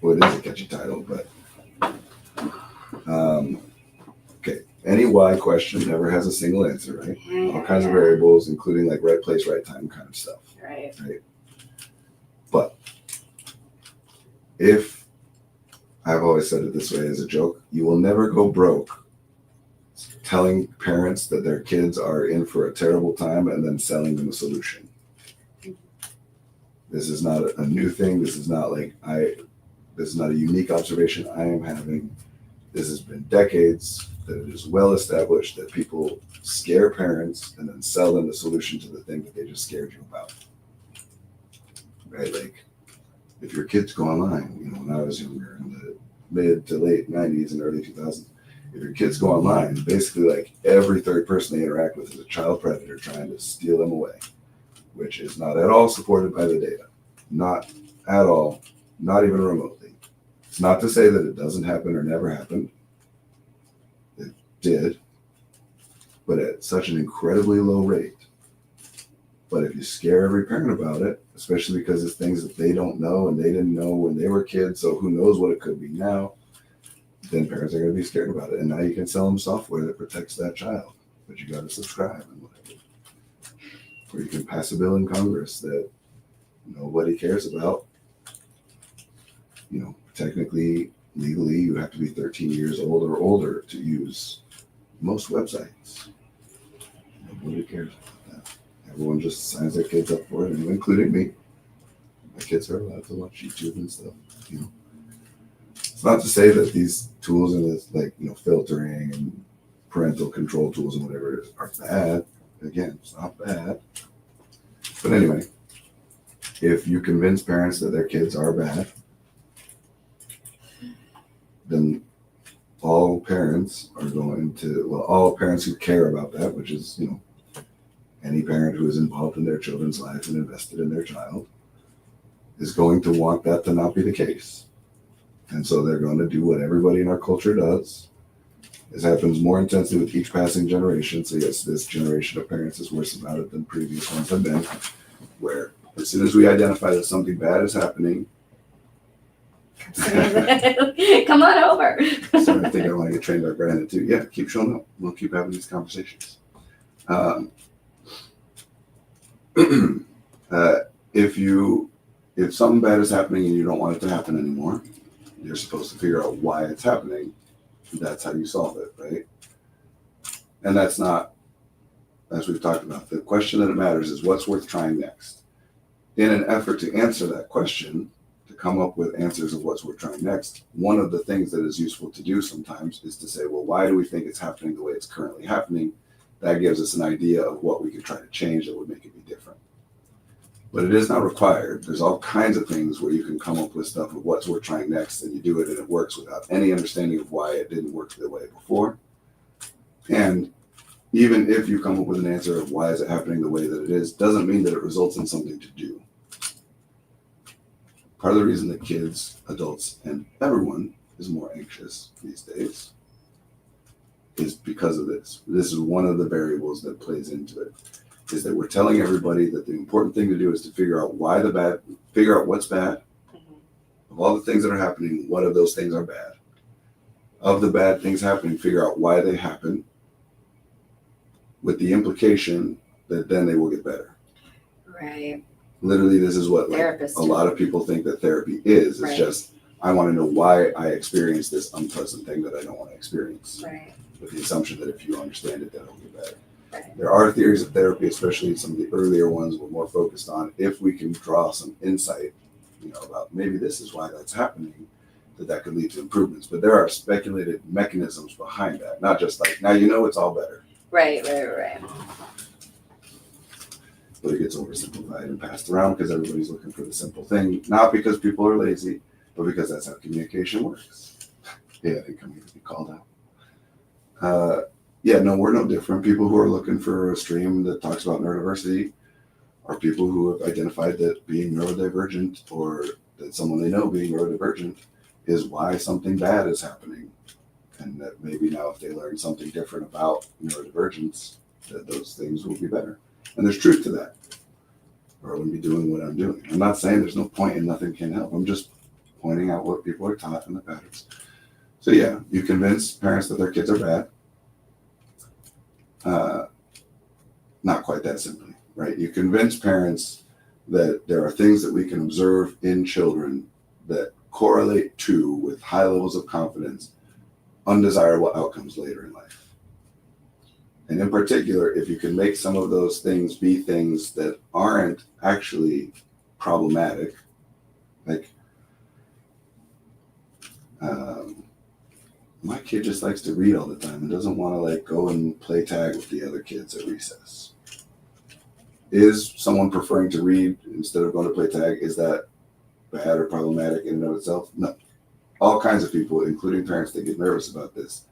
Well, it is a catchy title, but okay. Any why question never has a single answer, right? All kinds of variables, including like right place, right time kind of stuff. Right. But if I've always said it this way as a joke, you will never go broke telling parents that their kids are in for a terrible time and then selling them a solution. This is not a new thing. This is not like this is not a unique observation I am having. This has been decades that it is well established that people scare parents and then sell them the solution to the thing that they just scared you about. Right? Like if your kids go online, when I was younger in the mid to late 90s and early 2000s, if your kids go online, basically like every third person they interact with is a child predator trying to steal them away, which is not at all supported by the data. Not at all, not even remotely. It's not to say that it doesn't happen or never happened. It did, but at such an incredibly low rate. But if you scare every parent about it, especially because it's things that they don't know and they didn't know when they were kids, so who knows what it could be now, then parents are going to be scared about it. And now you can sell them software that protects that child, but you got to subscribe and whatever. Or you can pass a bill in Congress that nobody cares about. Technically, legally, you have to be 13 years old or older to use most websites. Nobody cares about that Everyone just signs their kids up for it, including me. My kids are allowed to watch YouTube and stuff. You know, it's not to say that these tools and this, like, you know, filtering and parental control tools and whatever are bad. Again, it's not bad. But anyway, if you convince parents that their kids are bad, then all parents are going to, well, all parents who care about that, which is, you know, any parent who is involved in their children's life and invested in their child, is going to want that to not be the case. And so they're going to do what everybody in our culture does. This happens more intensely with each passing generation. So yes, this generation of parents is worse about it than previous ones have been, where as soon as we identify that something bad is happening, come on over. so I think I want to get trained by Brandon too. Yeah, keep showing up. We'll keep having these conversations. If something bad is happening and you don't want it to happen anymore, you're supposed to figure out why it's happening. That's how you solve it, right? And that's not, as we've talked about, the question that matters is what's worth trying next. In an effort to answer that question, to come up with answers of what's worth trying next, one of the things that is useful to do sometimes is to say, well, why do we think it's happening the way it's currently happening? That gives us an idea of what we could try to change that would make it be different. But it is not required. There's all kinds of things where you can come up with stuff of what's worth trying next, and you do it and it works without any understanding of why it didn't work the way before. And even if you come up with an answer of why is it happening the way that it is, doesn't mean that it results in something to do. Part of the reason that kids, adults, and everyone is more anxious these days is because of this. This is one of the variables that plays into it. Is that we're telling everybody that the important thing to do is to figure out figure out what's bad. Of all the things that are happening, what of those things are bad? Of the bad things happening, figure out why they happen, with the implication that then they will get better. Right. Literally, this is what Therapists a lot of people think that therapy is. It's right. Just, I want to know why I experienced this unpleasant thing that I don't want to experience. Right. With the assumption that if you understand it, then it'll get better. Right. There are theories of therapy, especially some of the earlier ones were more focused on if we can draw some insight, you know, about maybe this is why that's happening, that could lead to improvements. But there are speculated mechanisms behind that, not just like, now you know it's all better. Right. But it gets oversimplified and passed around because everybody's looking for the simple thing, not because people are lazy, but because that's how communication works. Yeah, I think I'm going to be called out. Yeah, no, we're no different. People who are looking for a stream that talks about neurodiversity are people who have identified that being neurodivergent or that someone they know being neurodivergent is why something bad is happening. And that maybe now if they learn something different about neurodivergence, that those things will be better. And there's truth to that. Or I wouldn't be doing what I'm doing. I'm not saying there's no point and nothing can help. I'm just pointing out what people are taught and the patterns. So yeah, you convince parents that their kids are bad. Not quite that simply, right? You convince parents that there are things that we can observe in children that correlate to, with high levels of confidence, undesirable outcomes later in life. And in particular, if you can make some of those things be things that aren't actually problematic, like my kid just likes to read all the time and doesn't want to like go and play tag with the other kids at recess. Is someone preferring to read instead of going to play tag, is that bad or problematic in and of itself? No. All kinds of people, including parents that get nervous about this,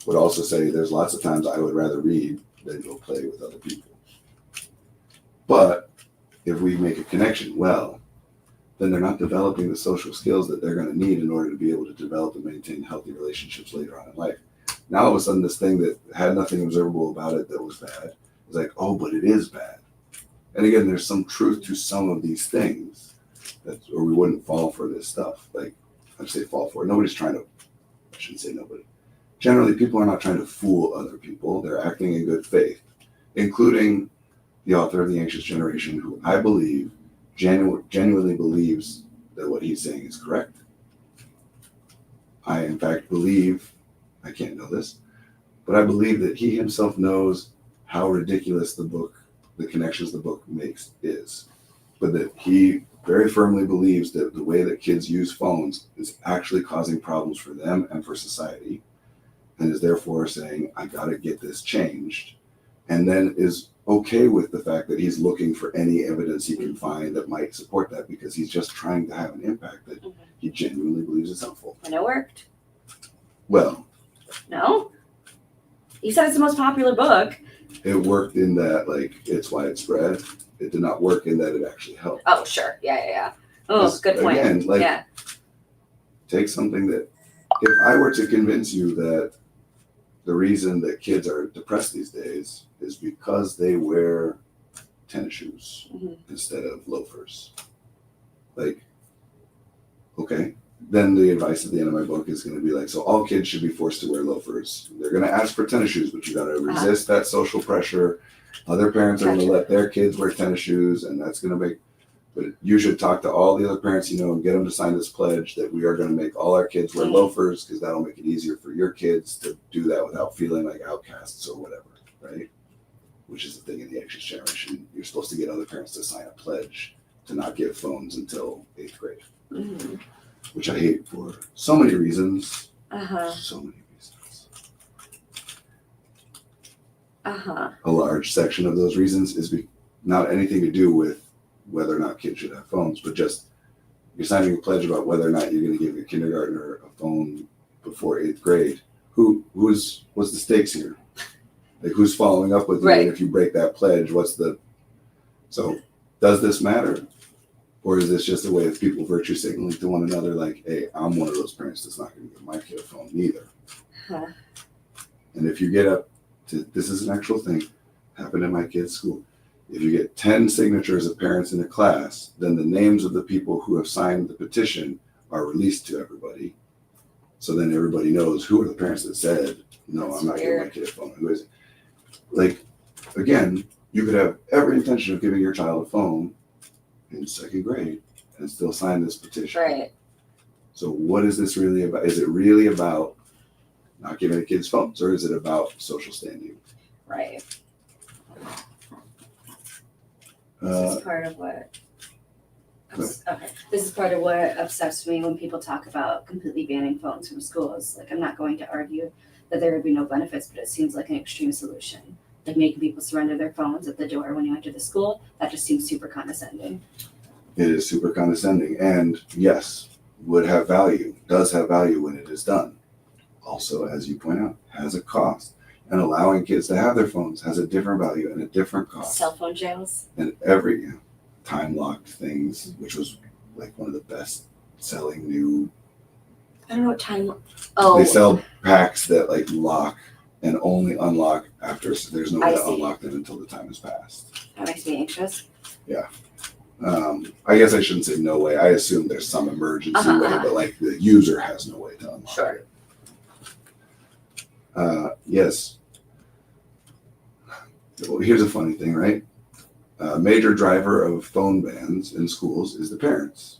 would also say there's lots of times I would rather read than go play with other people. But if we make a connection, well, then they're not developing the social skills that they're going to need in order to be able to develop and maintain healthy relationships later on in life. Now all of a sudden this thing that had nothing observable about it that was bad is like, oh, but it is bad. And again, there's some truth to some of these things, or we wouldn't fall for this stuff. Like, I'd say fall for it. Nobody's trying to, I shouldn't say nobody. Generally, people are not trying to fool other people. They're acting in good faith, including the author of The Anxious Generation, who I believe genuinely believes that what he's saying is correct. I, in fact, believe, I can't know this, but I believe that he himself knows how ridiculous the book the connections the book makes is, but that he very firmly believes that the way that kids use phones is actually causing problems for them and for society, and is therefore saying, I gotta get this changed, and then is okay with the fact that he's looking for any evidence he can find that might support that, because he's just trying to have an impact that he genuinely believes is helpful. And it worked. Well, No? You said it's the most popular book. it worked in that, like, it's widespread. It did not work in that it actually helped. Oh, sure. Yeah. Oh, Because, good point. again, like, yeah. take something that, if I were to convince you that the reason that kids are depressed these days is because they wear tennis shoes instead of loafers, like, okay, then the advice at the end of my book is going to be like, so all kids should be forced to wear loafers. They're going to ask for tennis shoes, but you got to resist that social pressure. Other parents are going to let their kids wear tennis shoes, and that's going to make, but you should talk to all the other parents you know and get them to sign this pledge that we are going to make all our kids wear loafers, because that'll make it easier for your kids to do that without feeling like outcasts or whatever, right? Which is the thing in the anxious generation. You're supposed to get other parents to sign a pledge to not get phones until 8th grade, which I hate for so many reasons. So many reasons. A large section of those reasons is not anything to do with whether or not kids should have phones, but just you're signing a pledge about whether or not you're going to give your kindergartner a phone before 8th grade. What's the stakes here? Like, who's following up with you? Right. And if you break that pledge, so does this matter? Or is this just a way of people virtue signaling to one another, like, hey, I'm one of those parents that's not going to give my kid a phone either. And if you get up to, this is an actual thing, happened in my kid's school. If you get 10 signatures of parents in a class, then the names of the people who have signed the petition are released to everybody. So then everybody knows who are the parents that said, no, That's I'm not weird. giving my kid a phone. Who is it? Like, again, you could have every intention of giving your child a phone in 2nd grade and still sign this petition. Right. So what is this really about? Is it really about not giving the kids phones, or is it about social standing? Right. This is part of what. Okay. This is part of what upsets me when people talk about completely banning phones from schools. Like, I'm not going to argue that there would be no benefits, but it seems like an extreme solution. Like, making people surrender their phones at the door when you enter the school, that just seems super condescending. It is super condescending, and yes, does have value when it is done. Also, as you point out, has a cost. And allowing kids to have their phones has a different value and a different cost. Cell phone jails. And every time-locked things, which was like one of the best selling new. I don't know what time. Oh. They sell packs that like lock and only unlock after, so there's no way to unlock them until the time has passed. That makes me anxious. Yeah. I guess I shouldn't say no way. I assume there's some emergency way, but like the user has no way to unlock it. Yes. Well, here's a funny thing, right? A major driver of phone bans in schools is the parents.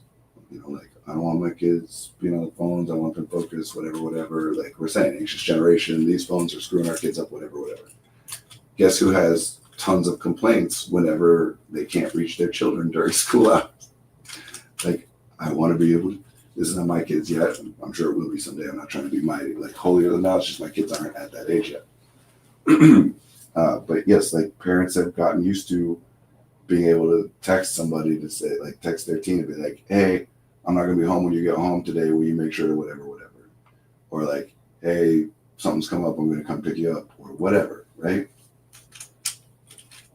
You know, like, I don't want my kids being on the phones. I want them focused, whatever. Like we're saying, anxious generation, these phones are screwing our kids up, whatever. Guess who has tons of complaints whenever they can't reach their children during school hours? Like, I want to be able to, this is not my kids yet. I'm sure it will be someday. I'm not trying to be like holier than thou. It's just my kids aren't at that age yet. But yes, like parents have gotten used to being able to text somebody to say, like, text their teen and be like, hey, I'm not going to be home when you get home today. Will you make sure to whatever. Or like, hey, something's come up. I'm going to come pick you up or whatever, right?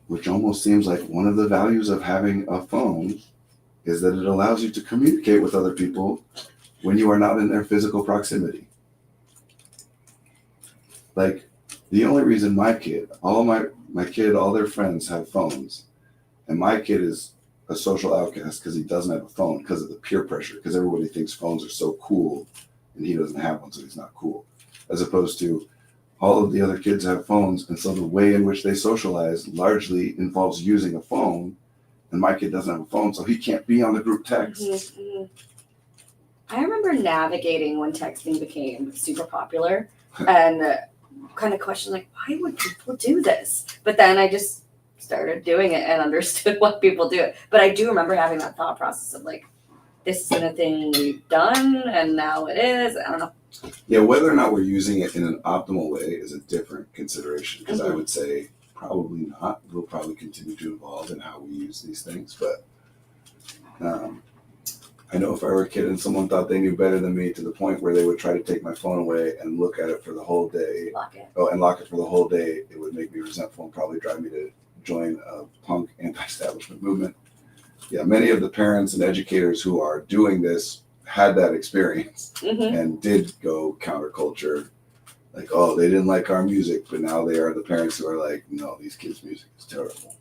Which almost seems like one of the values of having a phone is that it allows you to communicate with other people when you are not in their physical proximity. Like, the only reason my kid, all their friends have phones, and my kid is a social outcast because he doesn't have a phone because of the peer pressure, because everybody thinks phones are so cool and he doesn't have one, so he's not cool. As opposed to all of the other kids have phones, and so the way in which they socialize largely involves using a phone, and my kid doesn't have a phone, so he can't be on the group text. Mm-hmm. I remember navigating when texting became super popular and kind of questioned, like, why would people do this? But then I just started doing it and understood what people do. But I do remember having that thought process of like, this isn't a thing we've done, and now it is. I don't know. Yeah, whether or not we're using it in an optimal way is a different consideration, because I Mhm. would say probably not. We'll probably continue to evolve in how we use these things, but I know if I were a kid and someone thought they knew better than me to the point where they would try to take my phone away and look at it for the whole day, Lock it. and lock it for the whole day, it would make me resentful and probably drive me to join a punk anti-establishment movement. Yeah, many of the parents and educators who are doing this had that experience Mm-hmm. and did go counterculture. Like, oh, they didn't like our music, but now they are the parents who are like, no, these kids' music is terrible.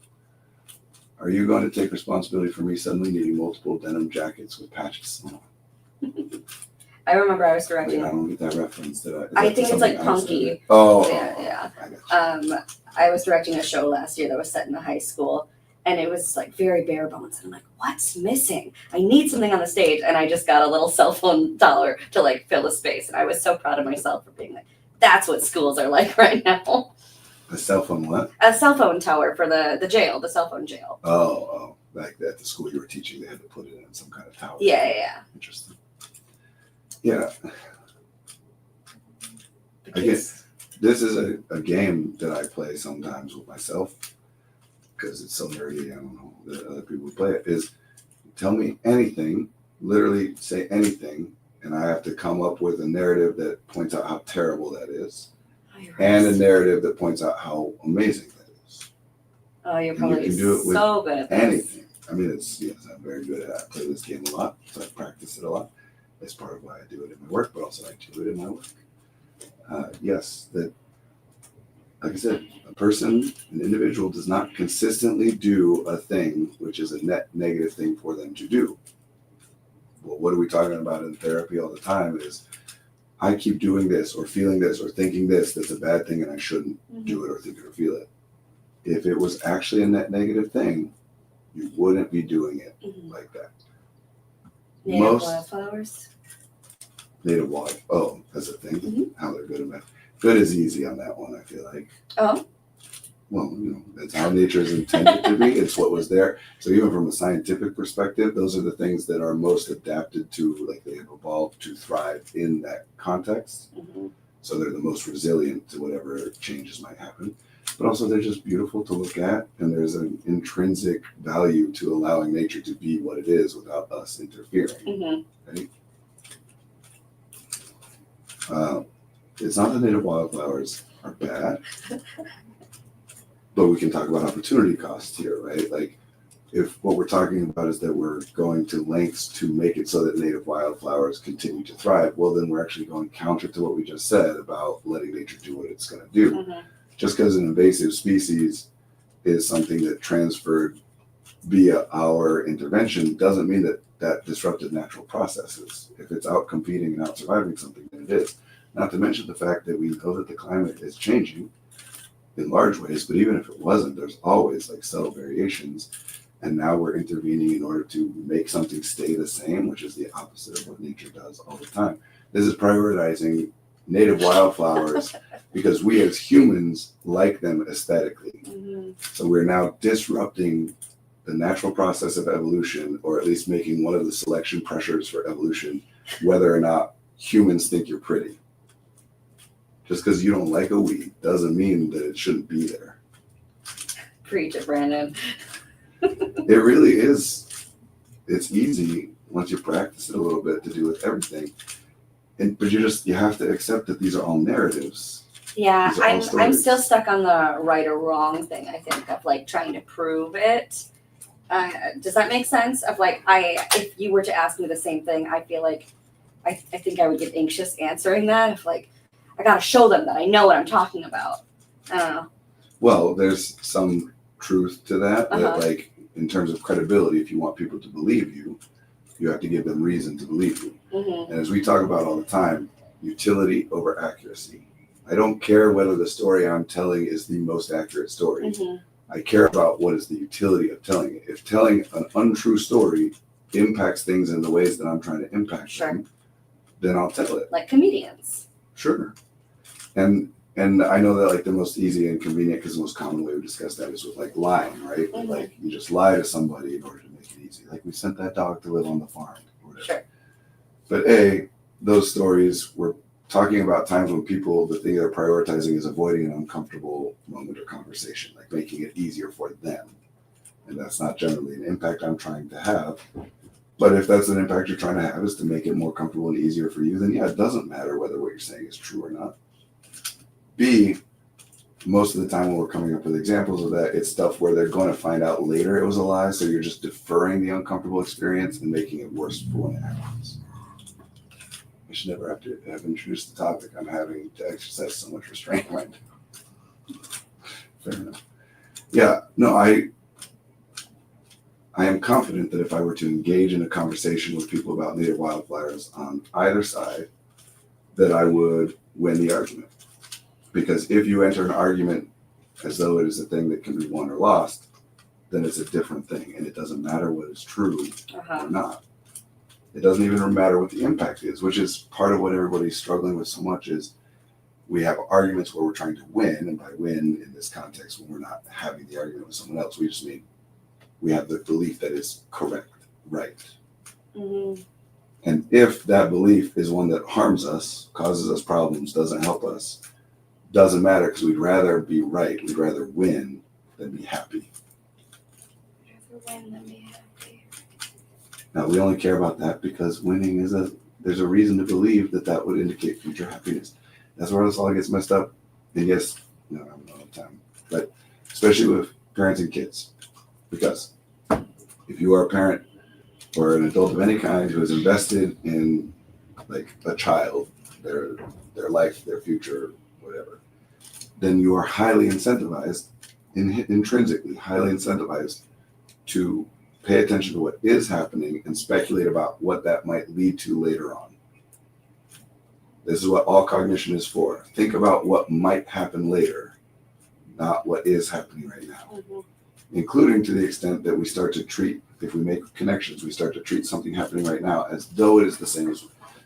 Are you going to take responsibility for me suddenly needing multiple denim jackets with patches? No. I remember I was Wait, directing. I don't get that reference. I think it's like punky. Oh, Yeah. I got you. I was directing a show last year that was set in a high school, and it was like very bare bones. And I'm like, what's missing? I need something on the stage, and I just got a little cell phone tower to like fill the space, and I was so proud of myself for being like, that's what schools are like right now. A cell phone what? A cell phone tower for the jail, the cell phone jail. Oh, like at the school you were teaching, they had to put it in some kind of tower. Yeah. Interesting. Yeah, Because, this is a game that I play sometimes with myself because it's so nerdy. I don't know that other people play it. Is tell me anything, literally say anything, and I have to come up with a narrative that points out how terrible that is, and a narrative that points out how amazing that is. oh, you're and you probably can do it with so good at this. Anything. I mean, yes, I'm very good at it. I play this game a lot, so I practice it a lot. It's part of why I do it in my work, but also I do it in my work. Yes, that, like I said, a person, an individual does not consistently do a thing which is a net negative thing for them to do. Well, what are we talking about in therapy all the time is I keep doing this or feeling this or thinking this that's a bad thing and I shouldn't do it or think it or feel it. If it was actually a net negative thing, you wouldn't be doing it Mhm. like that. Native Most wildflowers. native water. Oh, that's a thing. Mhm. How they're good at that. Good is easy on that one, I feel like. Oh, Well, that's how nature is intended to be. It's what was there. So even from a scientific perspective, those are the things that are most adapted to, like they have evolved to thrive in that context. mhm. So they're the most resilient to whatever changes might happen. But also they're just beautiful to look at, and there's an intrinsic value to allowing nature to be what it is without us interfering. Mhm. Right? It's not that native wildflowers are bad, but we can talk about opportunity cost here, right? Like, if what we're talking about is that we're going to lengths to make it so that native wildflowers continue to thrive, well, then we're actually going counter to what we just said about letting nature do what it's going to do. Mhm. Just because an invasive species is something that transferred via our intervention doesn't mean that that disrupted natural processes. If it's out competing and out surviving something, then it is. Not to mention the fact that we know that the climate is changing in large ways, but even if it wasn't, there's always like subtle variations. And now we're intervening in order to make something stay the same, which is the opposite of what nature does all the time. This is prioritizing native wildflowers because we as humans like them aesthetically. Mhm. So we're now disrupting the natural process of evolution, or at least making one of the selection pressures for evolution, whether or not humans think you're pretty. Just because you don't like a weed doesn't mean that it shouldn't be there. Preach it, Brandon. It really is. It's easy once you practice it a little bit to do with everything. But you have to accept that these are all narratives. Yeah, These are all I'm stories. still stuck on the right or wrong thing. I think of like trying to prove it. Does that make sense? Of like, if you were to ask me the same thing, I feel like I think I would get anxious answering that. If like, I gotta show them that I know what I'm talking about. I don't know. Well, there's some truth to that. Uh-huh. That like in terms of credibility, if you want people to believe you, you have to give them reason to believe you. Mm-hmm. And as we talk about all the time, utility over accuracy. I don't care whether the story I'm telling is the most accurate story. Mm-hmm. I care about what is the utility of telling it. If telling an untrue story impacts things in the ways that I'm trying to impact Sure. them, then I'll tell it. Like comedians. Sure. And And I know that like the most easy and convenient, because the most common way we discuss that is with like lying, right? Mhm. Like you just lie to somebody in order to make it easy. Like we sent that dog to live on the farm or whatever. Sure. But those stories were talking about times when people, the thing they're prioritizing is avoiding an uncomfortable moment or conversation, like making it easier for them. And that's not generally an impact I'm trying to have. But if that's an impact you're trying to have, is to make it more comfortable and easier for you, then yeah, it doesn't matter whether what you're saying is true or not. B, most of the time when we're coming up with examples of that, it's stuff where they're going to find out later it was a lie, so you're just deferring the uncomfortable experience and making it worse for when it happens. I should never have to have introduced the topic. I'm having to exercise so much restraint right now. Fair enough. Yeah, no, I am confident that if I were to engage in a conversation with people about native wildflowers on either side, that I would win the argument. Because if you enter an argument as though it is a thing that can be won or lost, then it's a different thing. And it doesn't matter what is true or not. It doesn't even matter what the impact is, which is part of what everybody's struggling with so much is we have arguments where we're trying to win. And by win in this context, when we're not having the argument with someone else, we just mean we have the belief that is correct, right. Mm-hmm. And if that belief is one that harms us, causes us problems, doesn't help us, doesn't matter, because we'd rather be right, we'd rather win than be happy. Rather win than be happy. Now, we only care about that because winning there's a reason to believe that would indicate future happiness. That's where this all gets messed up. And yes, no, I'm not on time, but especially with parents and kids. Because if you are a parent or an adult of any kind who is invested in like a child, their life, their future, whatever, then you are highly incentivized, intrinsically highly incentivized to pay attention to what is happening and speculate about what that might lead to later on. This is what all cognition is for. Think about what might happen later, not what is happening right now. Mm-hmm. Including to the extent that we start to treat, if we make connections, we start to treat something happening right now as though it is the same as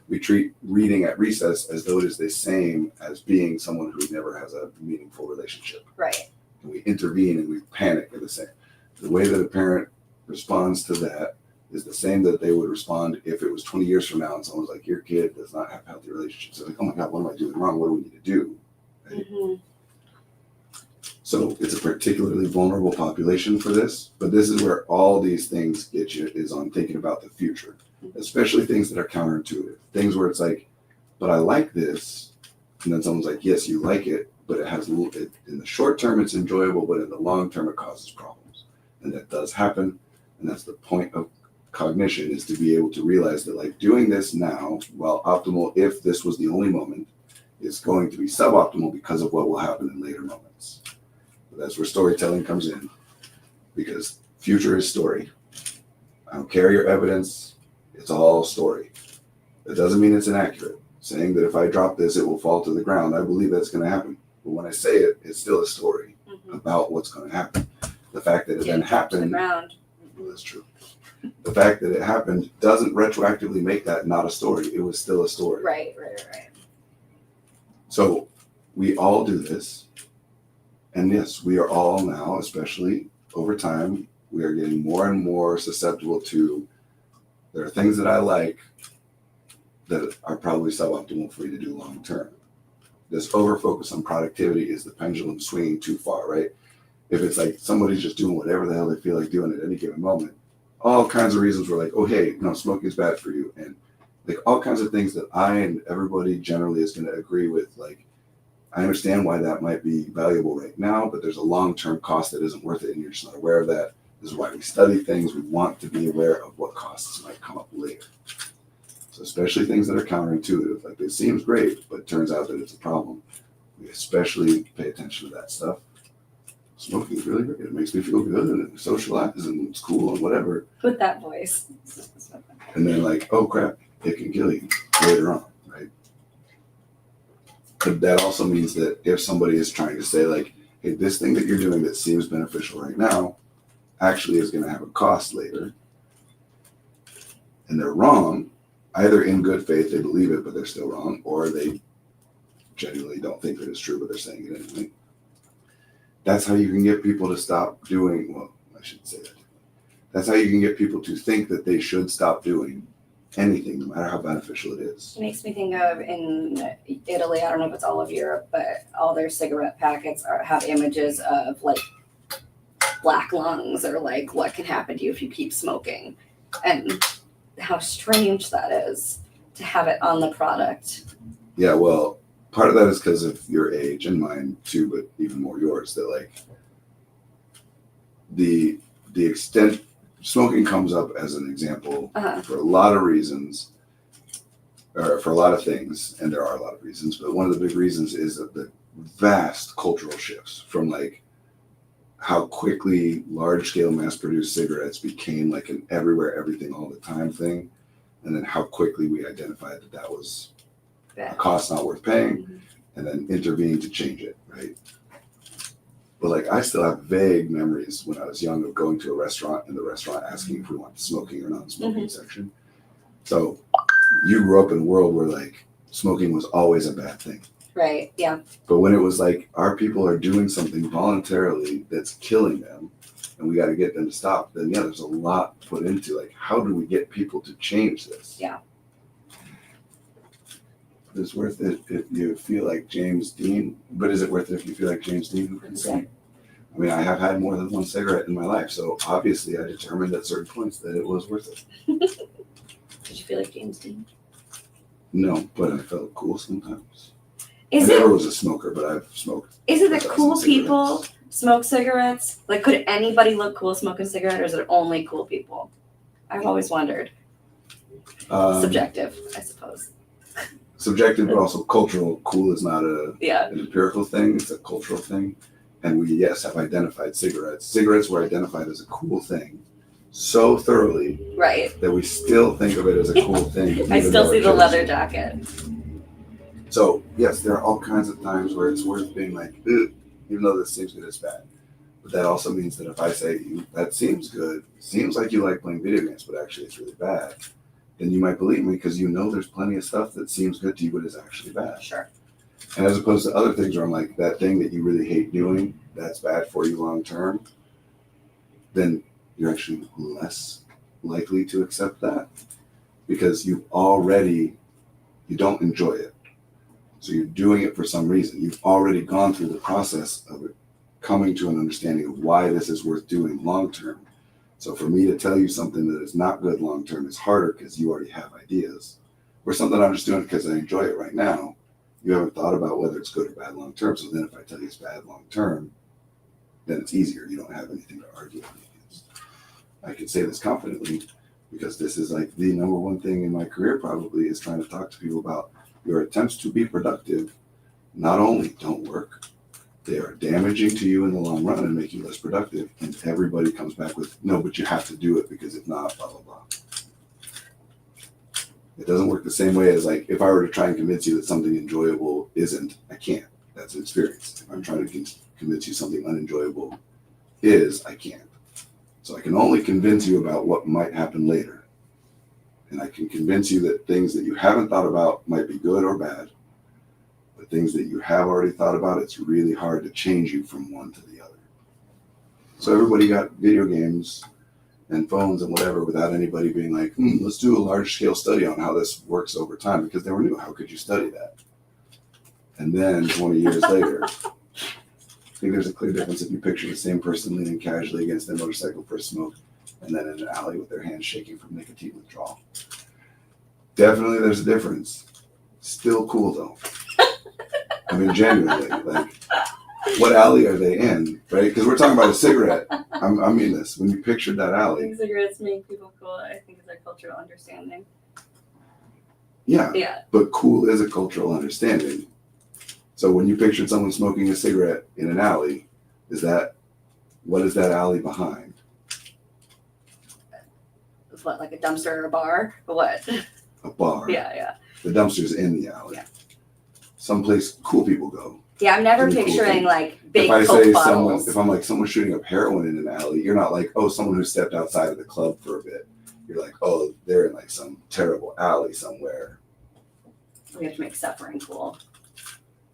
we treat reading at recess as though it is the same as being someone who never has a meaningful relationship. Right. And we intervene and we panic in the same. The way that a parent responds to that is the same that they would respond if it was 20 years from now and someone was like, your kid does not have healthy relationships. They're like, oh my God, what am I doing wrong? What do we need to do? Right? Mm-hmm. So it's a particularly vulnerable population for this, but this is where all these things get you, is on thinking about the future, especially things that are counterintuitive, things where it's like, but I like this. And then someone's like, yes, you like it, but it has in the short term, it's enjoyable, but in the long term, it causes problems. And that does happen. And that's the point of cognition, is to be able to realize that like doing this now, while optimal, if this was the only moment, is going to be suboptimal because of what will happen in later moments. That's where storytelling comes in, because future is story. I don't care your evidence, it's all story. That doesn't mean it's inaccurate. Saying that if I drop this, it will fall to the ground, I believe that's going to happen. But when I say it, it's still a story about what's going to happen. The fact that it then happened, well, that's true. The fact that it happened doesn't retroactively make that not a story. It was still a story. Right. So we all do this. And yes, we are all now, especially over time, we are getting more and more susceptible to, there are things that I like that are probably suboptimal for you to do long term. This over focus on productivity is the pendulum swinging too far, right? If it's like somebody's just doing whatever the hell they feel like doing at any given moment, all kinds of reasons we're like, oh, hey, no, smoking is bad for you. And like all kinds of things that I and everybody generally is going to agree with, like, I understand why that might be valuable right now, but there's a long-term cost that isn't worth it, and you're just not aware of that. This is why we study things. We want to be aware of what costs might come up later. So especially things that are counterintuitive, like this seems great, but it turns out that it's a problem. We especially pay attention to that stuff. Smoking is really great. It makes me feel good, and it socializes, and it's cool, and whatever. With that voice. And then like, oh crap, it can kill you later on. But that also means that if somebody is trying to say like, hey, this thing that you're doing that seems beneficial right now actually is going to have a cost later, and they're wrong, either in good faith they believe it but they're still wrong, or they genuinely don't think that it's true, but they're saying it anyway. That's how you can get people to stop doing, well, I shouldn't say that. That's how you can get people to think that they should stop doing anything, no matter how beneficial it is. It makes me think of in Italy, I don't know if it's all of Europe, but all their cigarette packets have images of like black lungs or like what can happen to you if you keep smoking. And how strange that is to have it on the product. Yeah, well, part of that is because of your age and mine too, but even more yours, that like the extent smoking comes up as an example for a lot of reasons, or for a lot of things, and there are a lot of reasons, but one of the big reasons is that the vast cultural shifts from like how quickly large scale mass produced cigarettes became like an everywhere, everything, all the time thing, and then how quickly we identified that that was a cost not worth paying, and then intervened to change it, right? But like I still have vague memories when I was young of going to a restaurant and the restaurant asking if we want the smoking or non-smoking section. So you grew up in a world where like smoking was always a bad thing. Right, yeah. But when it was like our people are doing something voluntarily that's killing them and we got to get them to stop, then yeah, there's a lot put into like, how do we get people to change this? Yeah. It's worth it if you feel like James Dean, but is it worth it if you feel like James Dean, who can say? I mean, I have had more than one cigarette in my life, so obviously I determined at certain points that it was worth it. Did you feel like James Dean? No, but I felt cool sometimes. I Is never it was a smoker, but I've smoked. is it that 1,000 cool people cigarettes. smoke cigarettes? Like, could anybody look cool smoking a cigarette, or is it only cool people? I've always wondered. Subjective, I suppose. Subjective, but also cultural. Cool is not Yeah. an empirical thing, it's a cultural thing. And we, yes, have identified cigarettes. Cigarettes were identified as a cool thing so thoroughly Right. that we still think of it as a cool thing. I even still though see it the kills leather you. jacket. So, yes, there are all kinds of times where it's worth being like, ugh, even though this seems good, it's bad. But that also means that if I say, that seems good, seems like you like playing video games, but actually it's really bad, then you might believe me because you know there's plenty of stuff that seems good to you, but is actually bad. Sure. And as opposed to other things where I'm like, that thing that you really hate doing, that's bad for you long term, then you're actually less likely to accept that because you don't enjoy it. So you're doing it for some reason. You've already gone through the process of it, coming to an understanding of why this is worth doing long term. So for me to tell you something that is not good long term is harder because you already have ideas. Or something I'm just doing because I enjoy it right now, you haven't thought about whether it's good or bad long term. So then if I tell you it's bad long term, then it's easier. You don't have anything to argue against. I can say this confidently because this is like the number one thing in my career probably is trying to talk to people about your attempts to be productive not only don't work, they are damaging to you in the long run and make you less productive. And everybody comes back with, no, but you have to do it because if not, blah, blah, blah. It doesn't work the same way as like, if I were to try and convince you that something enjoyable isn't, I can't. That's an experience. If I'm trying to convince you something unenjoyable is, I can't. So I can only convince you about what might happen later. And I can convince you that things that you haven't thought about might be good or bad. But things that you have already thought about, it's really hard to change you from one to the other. So everybody got video games and phones and whatever without anybody being like, let's do a large scale study on how this works over time, because they were new. How could you study that? And then 20 years later, I think there's a clear difference if you picture the same person leaning casually against their motorcycle for a smoke and then in an alley with their hands shaking from nicotine withdrawal. Definitely there's a difference. Still cool though. I mean, genuinely, like, what alley are they in, right? Because we're talking about a cigarette. I mean this. When you pictured that I alley. think cigarettes make people cool. I think it's a cultural understanding. Yeah. Yeah. But cool is a cultural understanding. So when you pictured someone smoking a cigarette in an alley, what is that alley behind? What, like a dumpster or a bar? Or what? A bar. Yeah. The dumpster's in the alley. Yeah. Someplace cool people go. Yeah, I'm never Pretty cool picturing thing. like big If I Coke say bottles. if I'm like someone shooting up heroin in an alley, you're not like, oh, someone who stepped outside of the club for a bit. You're like, oh, they're in like some terrible alley somewhere. We have to make suffering cool.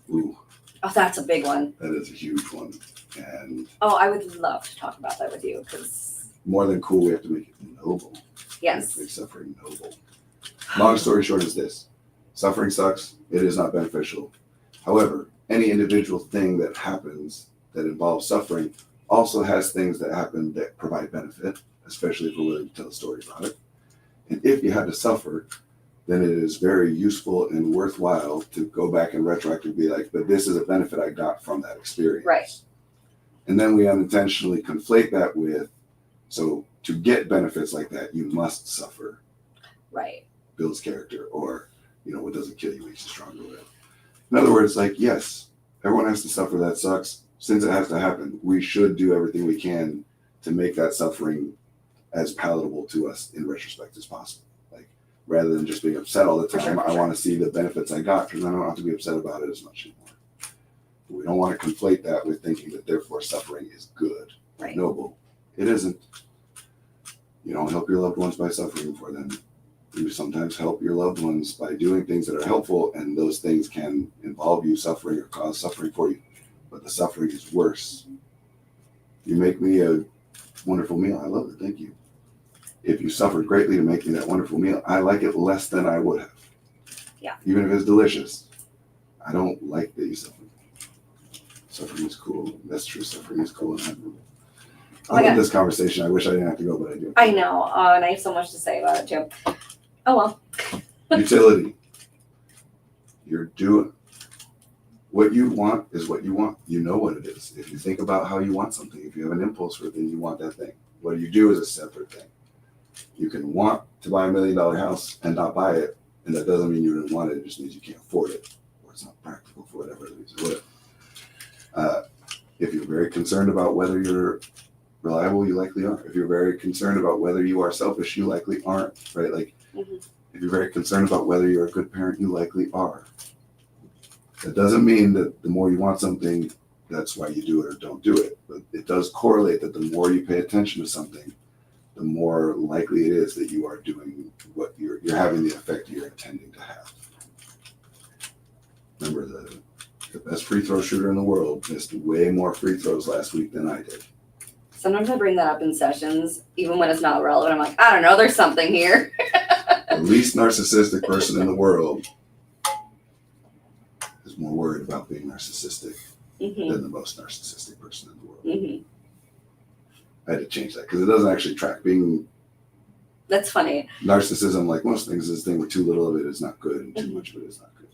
Ooh, Oh, that's a big one. that is a huge one. And Oh, I would love to talk about that with you because, more than cool, we have to make it noble. We have yes. to make suffering noble. Long story short is this. Suffering sucks. It is not beneficial. However, any individual thing that happens that involves suffering also has things that happen that provide benefit, especially if we're willing to tell a story about it. And if you had to suffer, then it is very useful and worthwhile to go back and retroactively be like, but this is a benefit I got from that experience. Right. And then we unintentionally conflate that with, so to get benefits like that, you must suffer. Right. Builds character, or, what doesn't kill you makes you stronger. In other words, like, yes, everyone has to suffer. That sucks. Since it has to happen, we should do everything we can to make that suffering as palatable to us in retrospect as possible. Like, rather than just being upset all the For time, sure, for I sure. want to see the benefits I got because I don't have to be upset about it as much anymore. We don't want to conflate that with thinking that therefore suffering is good, Right. noble. It isn't. You don't help your loved ones by suffering for them. You sometimes help your loved ones by doing things that are helpful, and those things can involve you suffering or cause suffering for you. But the suffering is worse. You make me a wonderful meal. I love it. Thank you. If you suffered greatly to make me that wonderful meal, I like it less than I would have. Yeah. Even if it's delicious, I don't like that you suffered. Suffering is cool. That's true. Suffering is cool and admirable. Oh my I love God. this conversation. I wish I didn't have to go, but I do. I know. And I have so much to say about it too. Oh, well. Utility. You're doing what you want is what you want. You know what it is. If you think about how you want something, if you have an impulse for a thing, you want that thing. What you do is a separate thing. You can want to buy $1 million house and not buy it, and that doesn't mean you didn't want it. It just means you can't afford it, or it's not practical for whatever reason. Whatever. If you're very concerned about whether you're reliable, you likely are. If you're very concerned about whether you are selfish, you likely aren't, right? Like, if you're very concerned about whether you're a good parent, you likely are. That doesn't mean that the more you want something, that's why you do it or don't do it. But it does correlate that the more you pay attention to something, the more likely it is that you are doing what you're having the effect you're intending to have. Remember, the best free throw shooter in the world missed way more free throws last week than I did. Sometimes I bring that up in sessions, even when it's not relevant. I'm like, I don't know, there's something here. The least narcissistic person in the world is more worried about being narcissistic than the most narcissistic person in the world. I had to change that because it doesn't actually track. Being That's funny. narcissism, like most things, is this thing where too little of it is not good and too much of it is not good.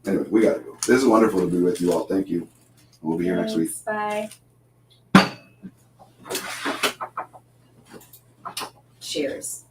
Anyway, we gotta go. This is wonderful to be with you all. Thank you. We'll be here next week. Thanks, bye. Cheers.